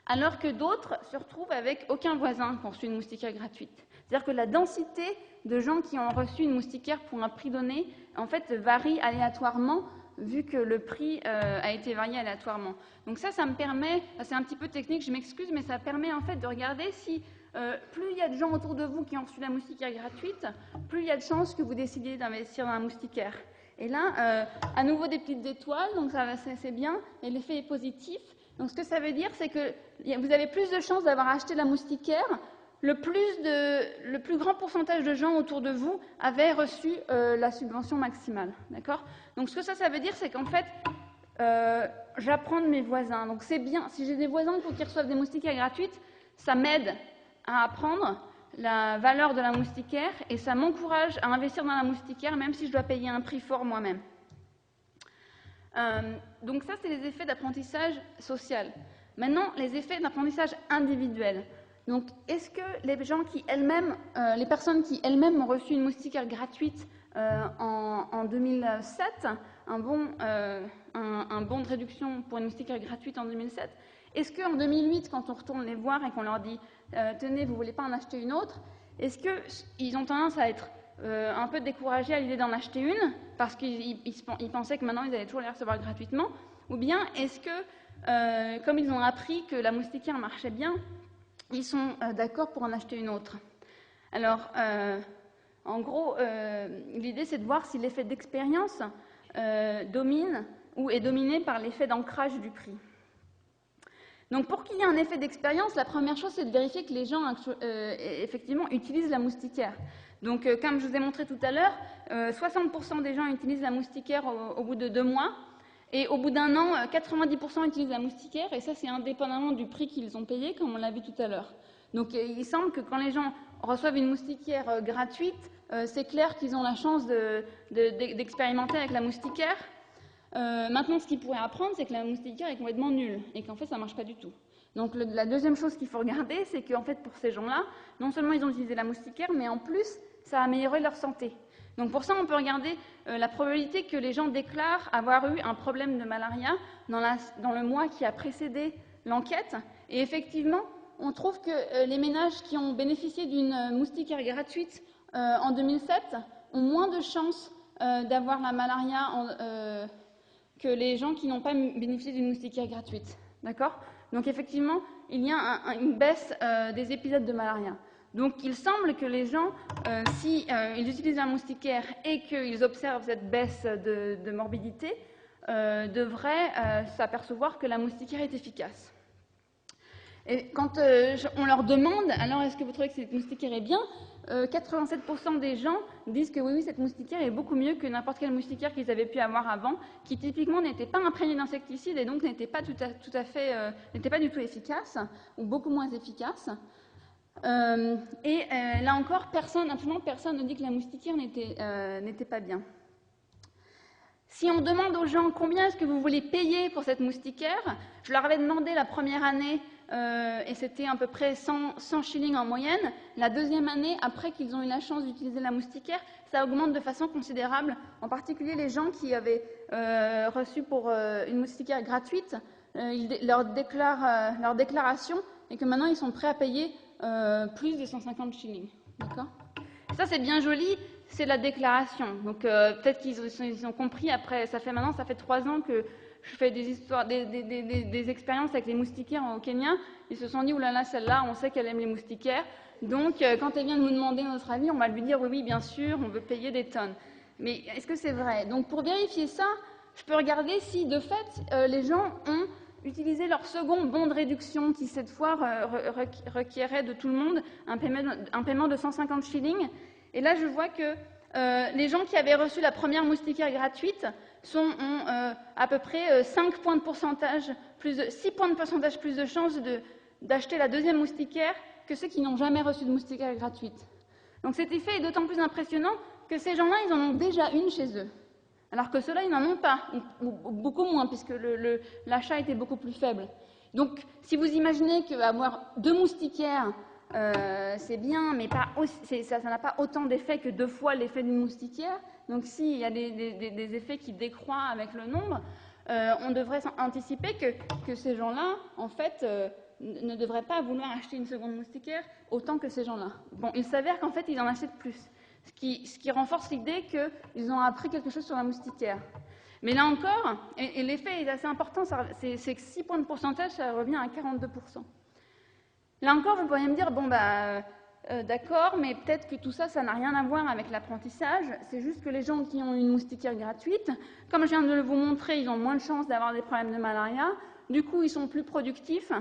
alors que d'autres se retrouvent avec aucun voisin qui a reçu une moustiquaire gratuite. C'est-à-dire que la densité de gens qui ont reçu une moustiquaire pour un prix donné, en fait, varie aléatoirement, vu que le prix a été varié aléatoirement. Donc ça me permet, c'est un petit peu technique, je m'excuse, mais ça permet en fait de regarder si plus il y a de gens autour de vous qui ont reçu la moustiquaire gratuite, plus il y a de chances que vous décidiez d'investir dans la moustiquaire. Et là, à nouveau des petites étoiles, donc c'est bien, et l'effet est positif. Donc ce que ça veut dire, c'est que vous avez plus de chances d'avoir acheté la moustiquaire, le plus grand pourcentage de gens autour de vous avaient reçu la subvention maximale. D'accord? Donc ce que ça veut dire, c'est qu'en fait, j'apprends de mes voisins. Donc c'est bien, si j'ai des voisins qui reçoivent des moustiquaires gratuites, ça m'aide à apprendre la valeur de la moustiquaire et ça m'encourage à investir dans la moustiquaire même si je dois payer un prix fort moi-même. Donc ça, c'est les effets d'apprentissage social. Maintenant, les effets d'apprentissage individuel. Donc, est-ce que les personnes qui elles-mêmes ont reçu une moustiquaire gratuite en 2007, un bon de réduction pour une moustiquaire gratuite en 2007, est-ce qu'en 2008, quand on retourne les voir et qu'on leur dit « Tenez, vous ne voulez pas en acheter une autre », est-ce qu'ils ont tendance à être un peu découragés à l'idée d'en acheter une, parce qu'ils pensaient que maintenant ils allaient toujours les recevoir gratuitement, ou bien est-ce que, comme ils ont appris que la moustiquaire marchait bien, ils sont d'accord pour en acheter une autre? Alors, En gros, l'idée, c'est de voir si l'effet d'expérience domine ou est dominé par l'effet d'ancrage du prix. Donc, pour qu'il y ait un effet d'expérience, la première chose, c'est de vérifier que les gens, effectivement, utilisent la moustiquaire. Donc, comme je vous ai montré tout à l'heure, 60% des gens utilisent la moustiquaire au bout de 2 mois, et au bout d'un an, 90% utilisent la moustiquaire, et ça, c'est indépendamment du prix qu'ils ont payé, comme on l'a vu tout à l'heure. Donc, il semble que quand les gens reçoivent une moustiquaire gratuite, c'est clair qu'ils ont la chance d'expérimenter avec la moustiquaire. Maintenant, ce qu'ils pourraient apprendre, c'est que la moustiquaire est complètement nulle et qu'en fait, ça ne marche pas du tout. Donc, la deuxième chose qu'il faut regarder, c'est qu'en fait, pour ces gens-là, non seulement ils ont utilisé la moustiquaire, mais en plus, ça a amélioré leur santé. Donc, pour ça, on peut regarder la probabilité que les gens déclarent avoir eu un problème de malaria dans le mois qui a précédé l'enquête. Et effectivement, on trouve que les ménages qui ont bénéficié d'une moustiquaire gratuite en 2007 ont moins de chances d'avoir la malaria que les gens qui n'ont pas bénéficié d'une moustiquaire gratuite. D'accord ? Donc effectivement, il y a une baisse des épisodes de malaria. Donc il semble que les gens, si ils utilisent la moustiquaire et qu'ils observent cette baisse de morbidité, devraient s'apercevoir que la moustiquaire est efficace. Et quand on leur demande, alors est-ce que vous trouvez que cette moustiquaire est bien, 87% des gens disent que oui, cette moustiquaire est beaucoup mieux que n'importe quelle moustiquaire qu'ils avaient pu avoir avant, qui typiquement n'était pas imprégnée d'insecticides et donc n'était pas n'était pas du tout efficace, ou beaucoup moins efficace. Là encore, absolument personne ne dit que la moustiquaire n'était pas bien. Si on demande aux gens combien est-ce que vous voulez payer pour cette moustiquaire, je leur avais demandé la première année, et c'était à peu près 100 shillings en moyenne. La deuxième année, après qu'ils ont eu la chance d'utiliser la moustiquaire, ça augmente de façon considérable. En particulier les gens qui avaient reçu pour une moustiquaire gratuite, leur déclaration est que maintenant ils sont prêts à payer plus de 150 shillings. D'accord ? Ça, c'est bien joli, c'est la déclaration. Donc peut-être qu'ils ont compris après, ça fait 3 ans que je fais des expériences avec les moustiquaires au Kenya. Ils se sont dit, oulala, celle-là, on sait qu'elle aime les moustiquaires. Donc quand elle vient de nous demander notre avis, on va lui dire, oui, bien sûr, on veut payer des tonnes. Mais est-ce que c'est vrai? Donc pour vérifier ça, je peux regarder si, de fait, les gens ont utilisé leur second bon de réduction, qui cette fois requérait de tout le monde un paiement de 150 shillings. Et là, je vois que les gens qui avaient reçu la première moustiquaire gratuite ont à peu près 6 points de pourcentage plus de chances d'acheter la deuxième moustiquaire que ceux qui n'ont jamais reçu de moustiquaire gratuite. Donc cet effet est d'autant plus impressionnant que ces gens-là, ils en ont déjà une chez eux. Alors que ceux-là, ils n'en ont pas, ou beaucoup moins, puisque l'achat était beaucoup plus faible. Donc, si vous imaginez qu'avoir 2 moustiquaires, c'est bien, mais ça n'a pas autant d'effet que 2 fois l'effet d'une moustiquaire. Donc, s'il y a des effets qui décroît avec le nombre, on devrait anticiper que ces gens-là, en fait, ne devraient pas vouloir acheter une seconde moustiquaire autant que ces gens-là. Bon, il s'avère qu'en fait, ils en achètent plus. Ce qui renforce l'idée qu'ils ont appris quelque chose sur la moustiquaire. Mais là encore, et l'effet est assez important, c'est que 6 points de pourcentage, ça revient à 42%. Là encore, vous pourriez me dire, bon, d'accord, mais peut-être que tout ça, ça n'a rien à voir avec l'apprentissage, c'est juste que les gens qui ont une moustiquaire gratuite, comme je viens de vous montrer, ils ont moins de chances d'avoir des problèmes de malaria, du coup, ils sont plus productifs,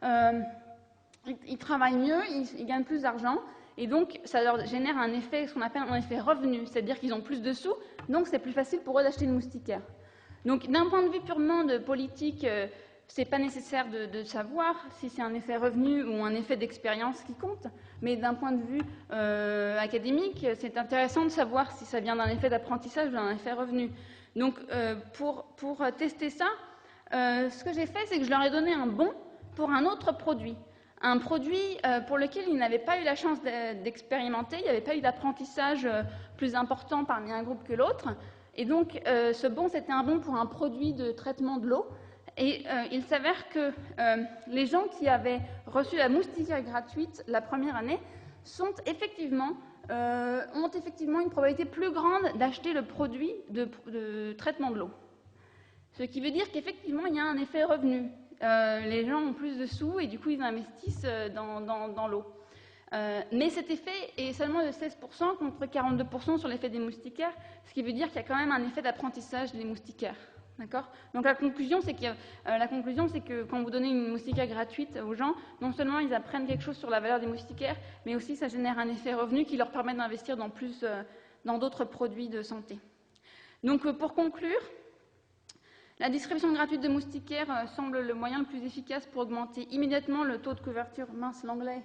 ils travaillent mieux, ils gagnent plus d'argent, et donc, ça leur génère un effet, ce qu'on appelle un effet revenu, c'est-à-dire qu'ils ont plus de sous, donc c'est plus facile pour eux d'acheter une moustiquaire. Donc, d'un point de vue purement de politique, c'est pas nécessaire de savoir si c'est un effet revenu ou un effet d'expérience qui compte, mais d'un point de vue académique, c'est intéressant de savoir si ça vient d'un effet d'apprentissage ou d'un effet revenu. Donc, pour tester ça, ce que j'ai fait, c'est que je leur ai donné un bon pour un autre produit. Un produit pour lequel ils n'avaient pas eu la chance d'expérimenter, il n'y avait pas eu d'apprentissage plus important parmi un groupe que l'autre. Et donc, ce bon, c'était un bon pour un produit de traitement de l'eau. Et il s'avère que les gens qui avaient reçu la moustiquaire gratuite la première année ont effectivement une probabilité plus grande d'acheter le produit de traitement de l'eau. Ce qui veut dire qu'effectivement, il y a un effet revenu. Les gens ont plus de sous et du coup, ils investissent dans l'eau. Mais cet effet est seulement de 16% contre 42% sur l'effet des moustiquaires, ce qui veut dire qu'il y a quand même un effet d'apprentissage des moustiquaires. D'accord ? Donc la conclusion, c'est que quand vous donnez une moustiquaire gratuite aux gens, non seulement ils apprennent quelque chose sur la valeur des moustiquaires, mais aussi ça génère un effet revenu qui leur permet d'investir dans d'autres produits de santé. Donc pour conclure, la distribution gratuite de moustiquaires semble le moyen le plus efficace pour augmenter immédiatement le taux de couverture, l'anglais,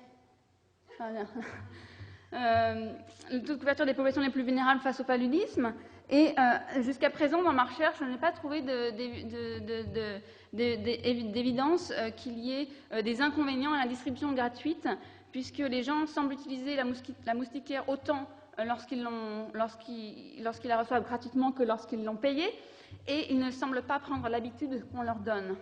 le taux de couverture des populations les plus vulnérables face au paludisme. Et jusqu'à présent, dans ma recherche, je n'ai pas trouvé d'évidence qu'il y ait des inconvénients à la distribution gratuite, puisque les gens semblent utiliser la moustiquaire autant lorsqu'ils la reçoivent gratuitement que lorsqu'ils l'ont payée, et ils ne semblent pas prendre l'habitude de ce qu'on leur donne.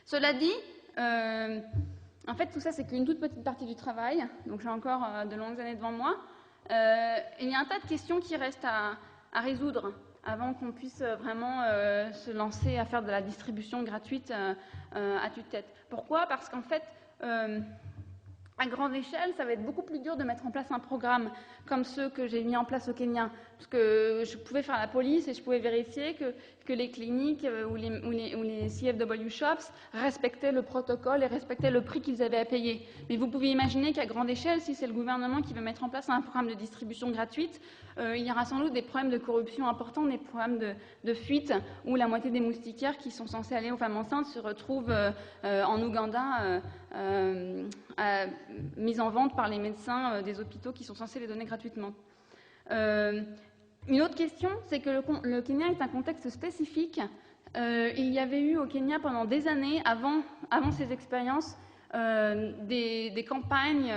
Cela dit, en fait, tout ça, c'est qu'une toute petite partie du travail, donc j'ai encore de longues années devant moi. Il y a un tas de questions qui restent à résoudre avant qu'on puisse vraiment se lancer à faire de la distribution gratuite à tue-tête. Pourquoi ? Parce qu'en fait, à grande échelle, ça va être beaucoup plus dur de mettre en place un programme comme ceux que j'ai mis en place au Kenya. Parce que je pouvais faire la police et je pouvais vérifier que les cliniques ou les CFW shops respectaient le protocole et respectaient le prix qu'ils avaient à payer. Mais vous pouvez imaginer qu'à grande échelle, si c'est le gouvernement qui veut mettre en place un programme de distribution gratuite, il y aura sans doute des problèmes de corruption importants, des problèmes de fuite, où la moitié des moustiquaires qui sont censés aller aux femmes enceintes se retrouvent en Ouganda mises en vente par les médecins des hôpitaux qui sont censés les donner gratuitement. Une autre question, c'est que le Kenya est un contexte spécifique. Il y avait eu au Kenya pendant des années, avant ces expériences, des campagnes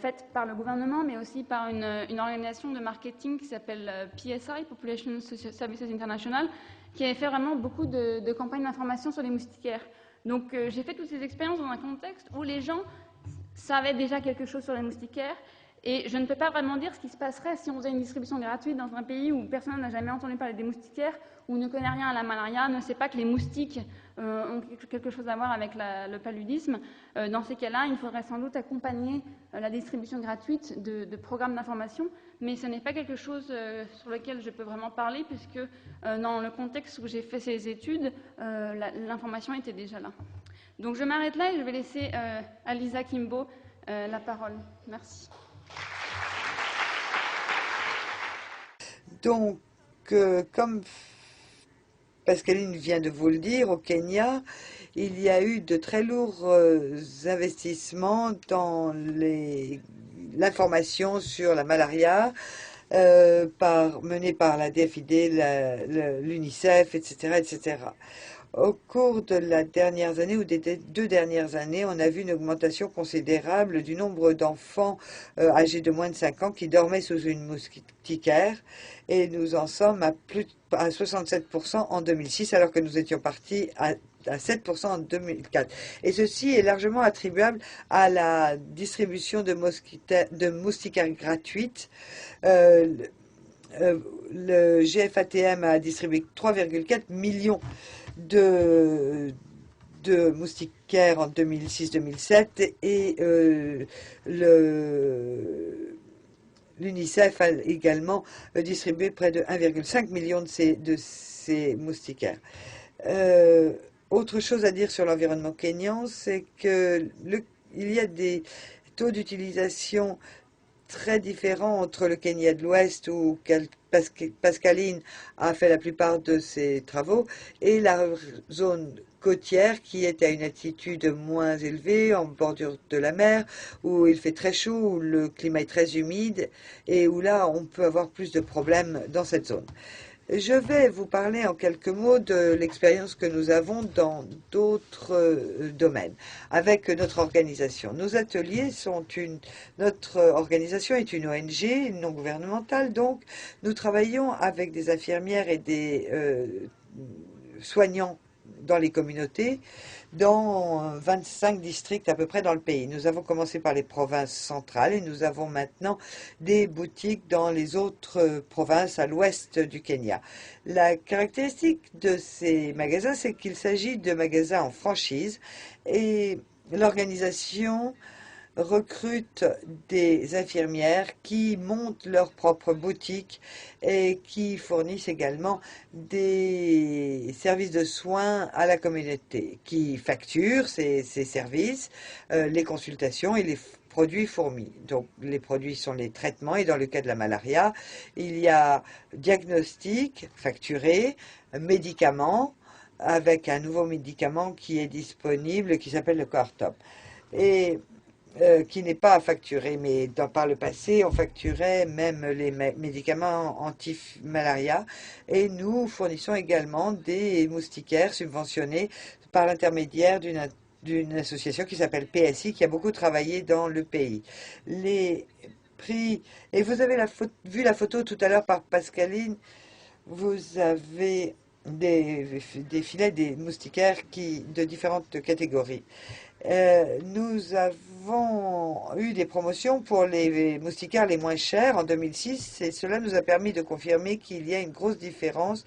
faites par le gouvernement, mais aussi par une organisation de marketing qui s'appelle PSI, Population Services International, qui avait fait vraiment beaucoup de campagnes d'information sur les moustiquaires. Donc j'ai fait toutes ces expériences dans un contexte où les gens savaient déjà quelque chose sur les moustiquaires, et je ne peux pas vraiment dire ce qui se passerait si on faisait une distribution gratuite dans un pays où personne n'a jamais entendu parler des moustiquaires, où ne connaît rien à la malaria, ne sait pas que les moustiques ont quelque chose à voir avec le paludisme. Dans ces cas-là, il faudrait sans doute accompagner la distribution gratuite de programmes d'information, mais ce n'est pas quelque chose sur lequel je peux vraiment parler, puisque dans le contexte où j'ai fait ces études, l'information était déjà là. Donc je m'arrête là et je vais laisser à Lisa Kimbo la parole. Merci. Donc, comme Pascaline vient de vous le dire, au Kenya, il y a eu de très lourds investissements dans l'information sur la malaria, menée par la DFID, l'UNICEF, etc., etc. Au cours de la dernière année ou des 2 dernières années, on a vu une augmentation considérable du nombre d'enfants âgés de moins de 5 ans qui dormaient sous une moustiquaire, et nous en sommes à 67% en 2006, alors que nous étions partis à 7% en 2004. Et ceci est largement attribuable à la distribution de moustiquaires gratuites. Le GFATM a distribué 3,4 millions de moustiquaires en 2006-2007, et l'UNICEF a également distribué près de 1,5 million de ces moustiquaires. Autre chose à dire sur l'environnement kényan, c'est qu'il y a des taux d'utilisation très différents entre le Kenya de l'Ouest, où Pascaline a fait la plupart de ses travaux, et la zone côtière qui est à une altitude moins élevée, en bordure de la mer, où il fait très chaud, où le climat est très humide, et où là on peut avoir plus de problèmes dans cette zone. Je vais vous parler en quelques mots de l'expérience que nous avons dans d'autres domaines avec notre organisation. Nos ateliers sont notre organisation est une ONG non gouvernementale, donc nous travaillons avec des infirmières et des soignants dans les communautés, dans 25 districts à peu près dans le pays. Nous avons commencé par les provinces centrales et nous avons maintenant des boutiques dans les autres provinces à l'ouest du Kenya. La caractéristique de ces magasins, c'est qu'il s'agit de magasins en franchise, et l'organisation recrutent des infirmières qui montent leur propre boutique et qui fournissent également des services de soins à la communauté, qui facturent ces services, les consultations et les produits fournis. Donc les produits sont les traitements et dans le cas de la malaria, il y a diagnostic facturé, médicaments, avec un nouveau médicament qui est disponible qui s'appelle le Cortop et qui n'est pas facturé, mais par le passé, on facturait même les médicaments anti-malaria et nous fournissons également des moustiquaires subventionnés par l'intermédiaire d'une association qui s'appelle PSI, qui a beaucoup travaillé dans le pays. Les prix, et vous avez vu la photo tout à l'heure par Pascaline, vous avez des filets, des moustiquaires de différentes catégories. Nous avons eu des promotions pour les moustiquaires les moins chers en 2006 et cela nous a permis de confirmer qu'il y a une grosse différence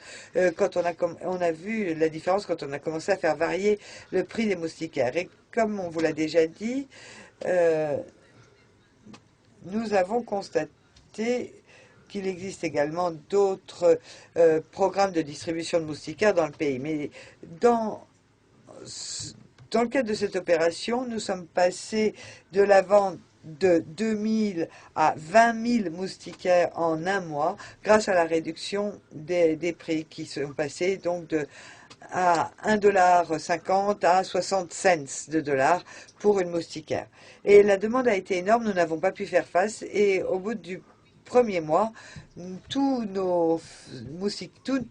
quand on a vu la différence quand on a commencé à faire varier le prix des moustiquaires. Et comme on vous l'a déjà dit, nous avons constaté qu'il existe également d'autres programmes de distribution de moustiquaires dans le pays. Mais dans le cadre de cette opération, nous sommes passés de la vente de 2000 à 20 000 moustiquaires en un mois grâce à la réduction des prix qui sont passés donc à 1,50 $ à 60 cents de dollars pour une moustiquaire. Et la demande a été énorme, nous n'avons pas pu faire face et au bout du premier mois, toutes nos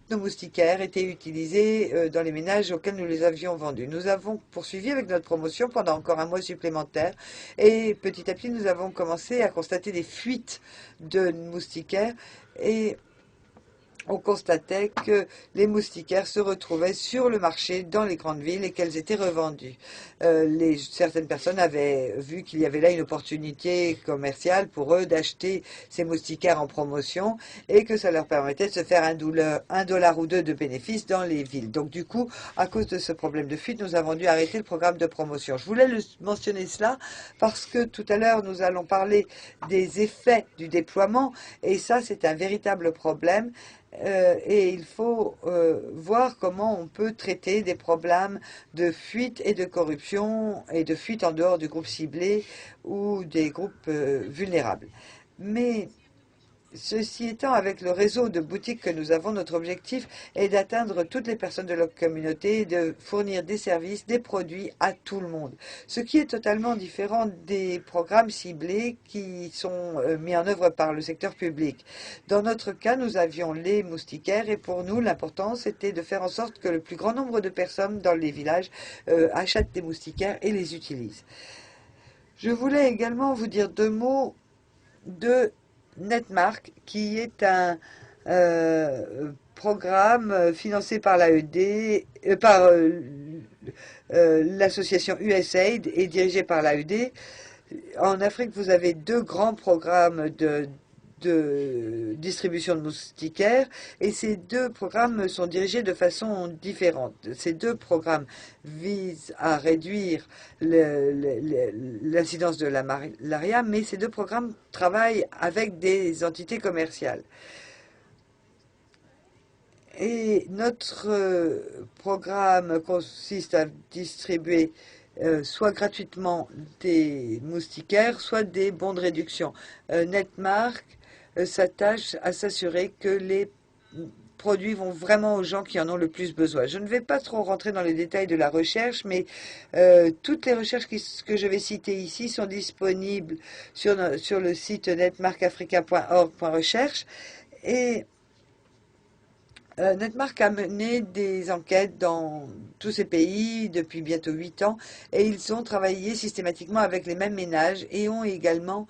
moustiquaires étaient utilisés dans les ménages auxquels nous les avions vendus. Nous avons poursuivi avec notre promotion pendant encore un mois supplémentaire et petit à petit nous avons commencé à constater des fuites de moustiquaires et on constatait que les moustiquaires se retrouvaient sur le marché dans les grandes villes et qu'elles étaient revendues. Certaines personnes avaient vu qu'il y avait là une opportunité commerciale pour eux d'acheter ces moustiquaires en promotion et que ça leur permettait de se faire $1 ou 2 de bénéfices dans les villes. Donc du coup, à cause de ce problème de fuite, nous avons dû arrêter le programme de promotion. Je voulais mentionner cela parce que tout à l'heure, nous allons parler des effets du déploiement et ça, c'est un véritable problème. Et il faut voir comment on peut traiter des problèmes de fuite et de corruption et de fuite en dehors du groupe ciblé ou des groupes vulnérables. Mais ceci étant, avec le réseau de boutiques que nous avons, notre objectif est d'atteindre toutes les personnes de notre communauté et de fournir des services, des produits à tout le monde. Ce qui est totalement différent des programmes ciblés qui sont mis en œuvre par le secteur public. Dans notre cas, nous avions les moustiquaires et pour nous, l'important c'était de faire en sorte que le plus grand nombre de personnes dans les villages achètent des moustiquaires et les utilisent. Je voulais également vous dire 2 mots de Netmark, qui est un programme financé par l'AED, par l'association USAID et dirigé par l'AED. En Afrique, vous avez 2 grands programmes de distribution de moustiquaires et ces 2 programmes sont dirigés de façon différente. Ces 2 programmes visent à réduire l'incidence de la malaria, mais ces 2 programmes travaillent avec des entités commerciales. Et notre programme consiste à distribuer soit gratuitement des moustiquaires, soit des bons de réduction. Netmark s'attache à s'assurer que les produits vont vraiment aux gens qui en ont le plus besoin. Je ne vais pas trop rentrer dans les détails de la recherche, mais toutes les recherches que je vais citer ici sont disponibles sur le site netmarkafrica.org.recherche et Netmark a mené des enquêtes dans tous ces pays depuis bientôt 8 ans et ils ont travaillé systématiquement avec les mêmes ménages et ont également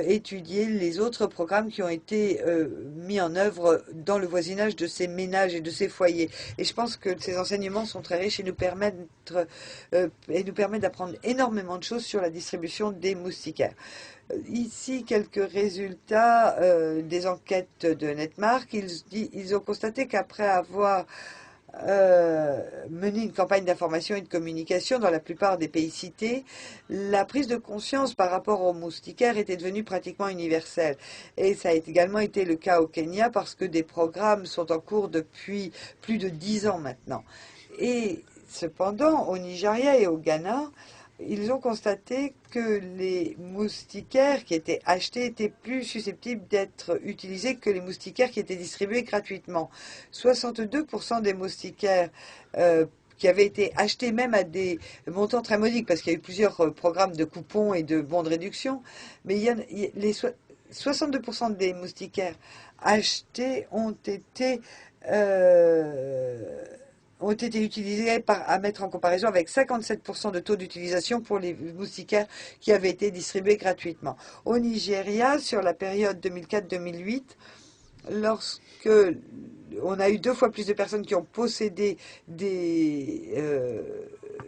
étudié les autres programmes qui ont été mis en œuvre dans le voisinage de ces ménages et de ces foyers. Et je pense que ces enseignements sont très riches et nous permettent d'apprendre énormément de choses sur la distribution des moustiquaires. Ici, quelques résultats des enquêtes de Netmark. Ils ont constaté qu'après avoir mené une campagne d'information et de communication dans la plupart des pays cités, la prise de conscience par rapport aux moustiquaires était devenue pratiquement universelle. Et ça a également été le cas au Kenya parce que des programmes sont en cours depuis plus de 10 ans maintenant. Et cependant, au Nigeria et au Ghana, ils ont constaté que les moustiquaires qui étaient achetés étaient plus susceptibles d'être utilisés que les moustiquaires qui étaient distribués gratuitement. 62% des moustiquaires qui avaient été achetés même à des montants très modiques, parce qu'il y a eu plusieurs programmes de coupons et de bons de réduction, mais 62% des moustiquaires achetés ont été utilisés à mettre en comparaison avec 57% de taux d'utilisation pour les moustiquaires qui avaient été distribués gratuitement. Au Nigeria, sur la période 2004-2008, lorsque on a eu 2 fois plus de personnes qui ont possédé des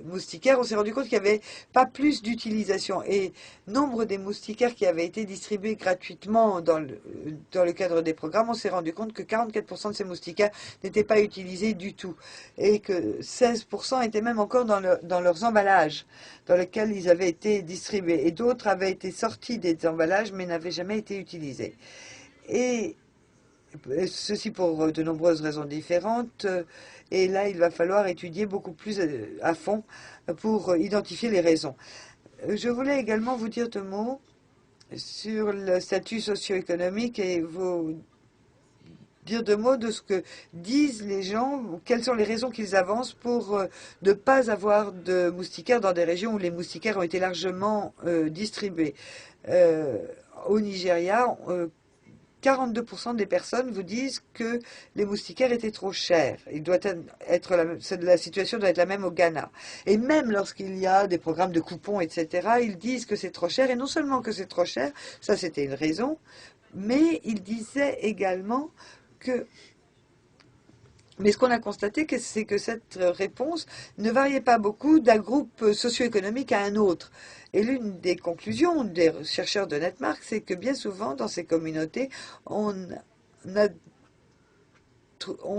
moustiquaires, on s'est rendu compte qu'il n'y avait pas plus d'utilisation. Et nombre des moustiquaires qui avaient été distribués gratuitement dans le cadre des programmes, on s'est rendu compte que 44% de ces moustiquaires n'étaient pas utilisés du tout. Et que 16% étaient même encore dans leurs emballages dans lesquels ils avaient été distribués. Et d'autres avaient été sortis des emballages mais n'avaient jamais été utilisés. Et ceci pour de nombreuses raisons différentes. Et là, il va falloir étudier beaucoup plus à fond pour identifier les raisons. Je voulais également vous dire 2 mots sur le statut socio-économique et vous dire 2 mots de ce que disent les gens, quelles sont les raisons qu'ils avancent pour ne pas avoir de moustiquaires dans des régions où les moustiquaires ont été largement distribués. Au Nigeria, 42% des personnes vous disent que les moustiquaires étaient trop chers. La situation doit être la même au Ghana. Et même lorsqu'il y a des programmes de coupons, etc., ils disent que c'est trop cher. Et non seulement que c'est trop cher, ça c'était une raison, mais ils disaient également que... Mais ce qu'on a constaté, c'est que cette réponse ne variait pas beaucoup d'un groupe socio-économique à un autre. Et l'une des conclusions des chercheurs de Netmark, c'est que bien souvent, dans ces communautés, on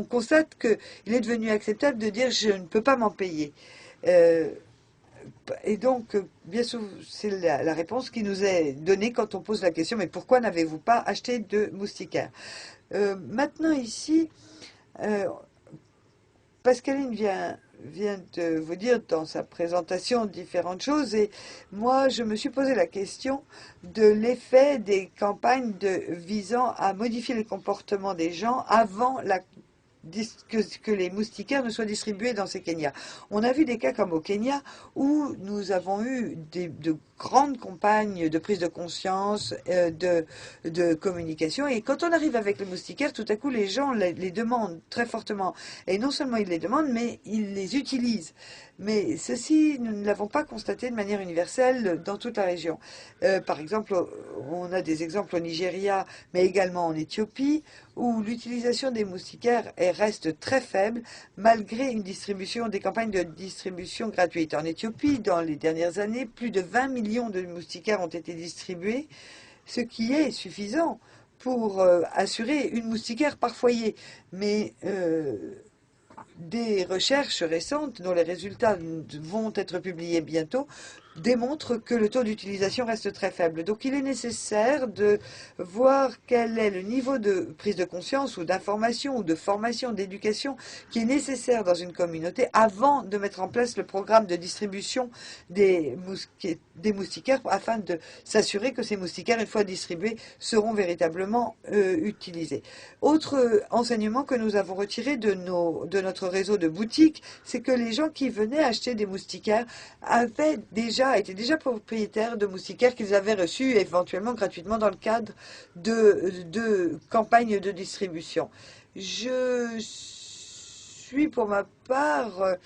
constate qu'il est devenu acceptable de dire « je ne peux pas m'en payer ». Et donc, bien souvent, c'est la réponse qui nous est donnée quand on pose la question « mais pourquoi n'avez-vous pas acheté de moustiquaires ?» Maintenant, ici... Pascaline vient de vous dire dans sa présentation différentes choses et moi je me suis posé la question de l'effet des campagnes visant à modifier les comportements des gens avant que les moustiquaires ne soient distribués dans ces Kenyas. On a vu des cas comme au Kenya où nous avons eu de grandes campagnes de prise de conscience, de communication. Et quand on arrive avec les moustiquaires, tout à coup, les gens les demandent très fortement. Et non seulement ils les demandent, mais ils les utilisent. Mais ceci, nous ne l'avons pas constaté de manière universelle dans toute la région. Par exemple, on a des exemples au Nigeria, mais également en Éthiopie, où l'utilisation des moustiquaires reste très faible, malgré des campagnes de distribution gratuite. En Éthiopie, dans les dernières années, plus de 20 millions de moustiquaires ont été distribués, ce qui est suffisant pour assurer une moustiquaire par foyer. Mais des recherches récentes, dont les résultats vont être publiés bientôt, démontrent que le taux d'utilisation reste très faible. Donc il est nécessaire de voir quel est le niveau de prise de conscience ou d'information ou de formation, d'éducation qui est nécessaire dans une communauté avant de mettre en place le programme de distribution des moustiquaires afin de s'assurer que ces moustiquaires, une fois distribués, seront véritablement utilisés. Autre enseignement que nous avons retiré de notre réseau de boutiques, c'est que les gens qui venaient acheter des moustiquaires étaient déjà propriétaires de moustiquaires qu'ils avaient reçus éventuellement gratuitement dans le cadre de campagnes de distribution. Je suis pour ma part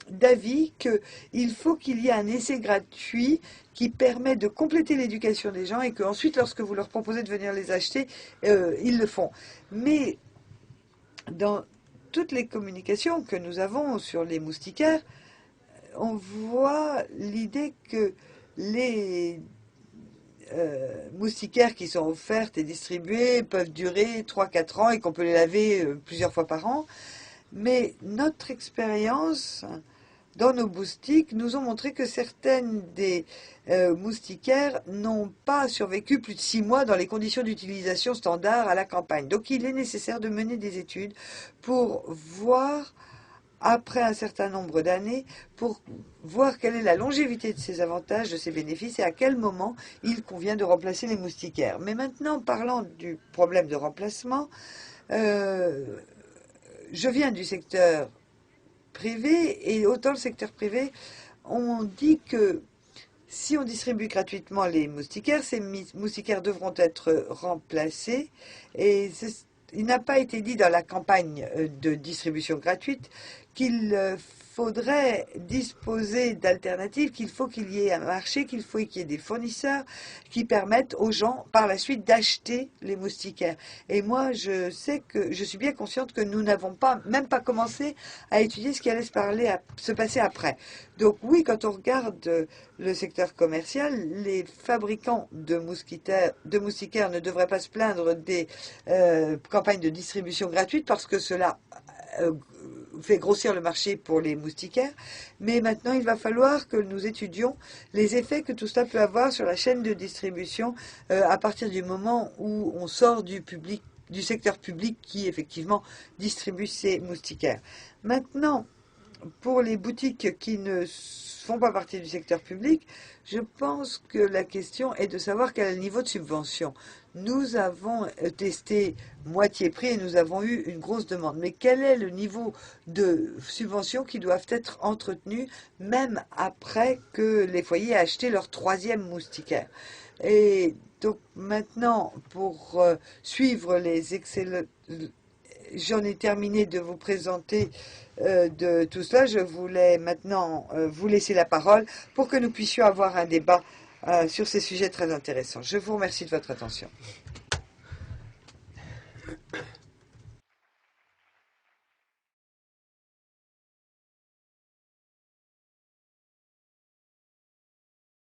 d'avis qu'il faut qu'il y ait un essai gratuit qui permet de compléter l'éducation des gens et qu'ensuite, lorsque vous leur proposez de venir les acheter, ils le font. Mais dans toutes les communications que nous avons sur les moustiquaires, on voit l'idée que les moustiquaires qui sont offertes et distribuées peuvent durer 3-4 ans et qu'on peut les laver plusieurs fois par an. Mais notre expérience dans nos moustiques nous ont montré que certaines des moustiquaires n'ont pas survécu plus de 6 mois dans les conditions d'utilisation standard à la campagne. Donc il est nécessaire de mener des études pour voir, après un certain nombre d'années, pour voir quelle est la longévité de ces avantages, de ces bénéfices, et à quel moment il convient de remplacer les moustiquaires. Mais maintenant, parlant du problème de remplacement, je viens du secteur privé, et autant le secteur privé, on dit que si on distribue gratuitement les moustiquaires, ces moustiquaires devront être remplacés, et il n'a pas été dit dans la campagne de distribution gratuite qu'il faudrait disposer d'alternatives, qu'il faut qu'il y ait un marché, qu'il faut qu'il y ait des fournisseurs qui permettent aux gens par la suite d'acheter les moustiquaires. Et moi, je suis bien consciente que nous n'avons même pas commencé à étudier ce qui allait se passer après. Donc oui, quand on regarde le secteur commercial, les fabricants de moustiquaires ne devraient pas se plaindre des campagnes de distribution gratuite parce que cela fait grossir le marché pour les moustiquaires, mais maintenant il va falloir que nous étudions les effets que tout cela peut avoir sur la chaîne de distribution à partir du moment où on sort du secteur public qui effectivement distribue ces moustiquaires. Maintenant, pour les boutiques qui ne font pas partie du secteur public, je pense que la question est de savoir quel est le niveau de subvention. Nous avons testé moitié prix et nous avons eu une grosse demande. Mais quel est le niveau de subvention qui doivent être entretenus même après que les foyers aient acheté leur 3e moustiquaire? Et donc maintenant, pour suivre les excellents... J'en ai terminé de vous présenter de tout cela. Je voulais maintenant vous laisser la parole pour que nous puissions avoir un débat sur ces sujets très intéressants. Je vous remercie de votre attention.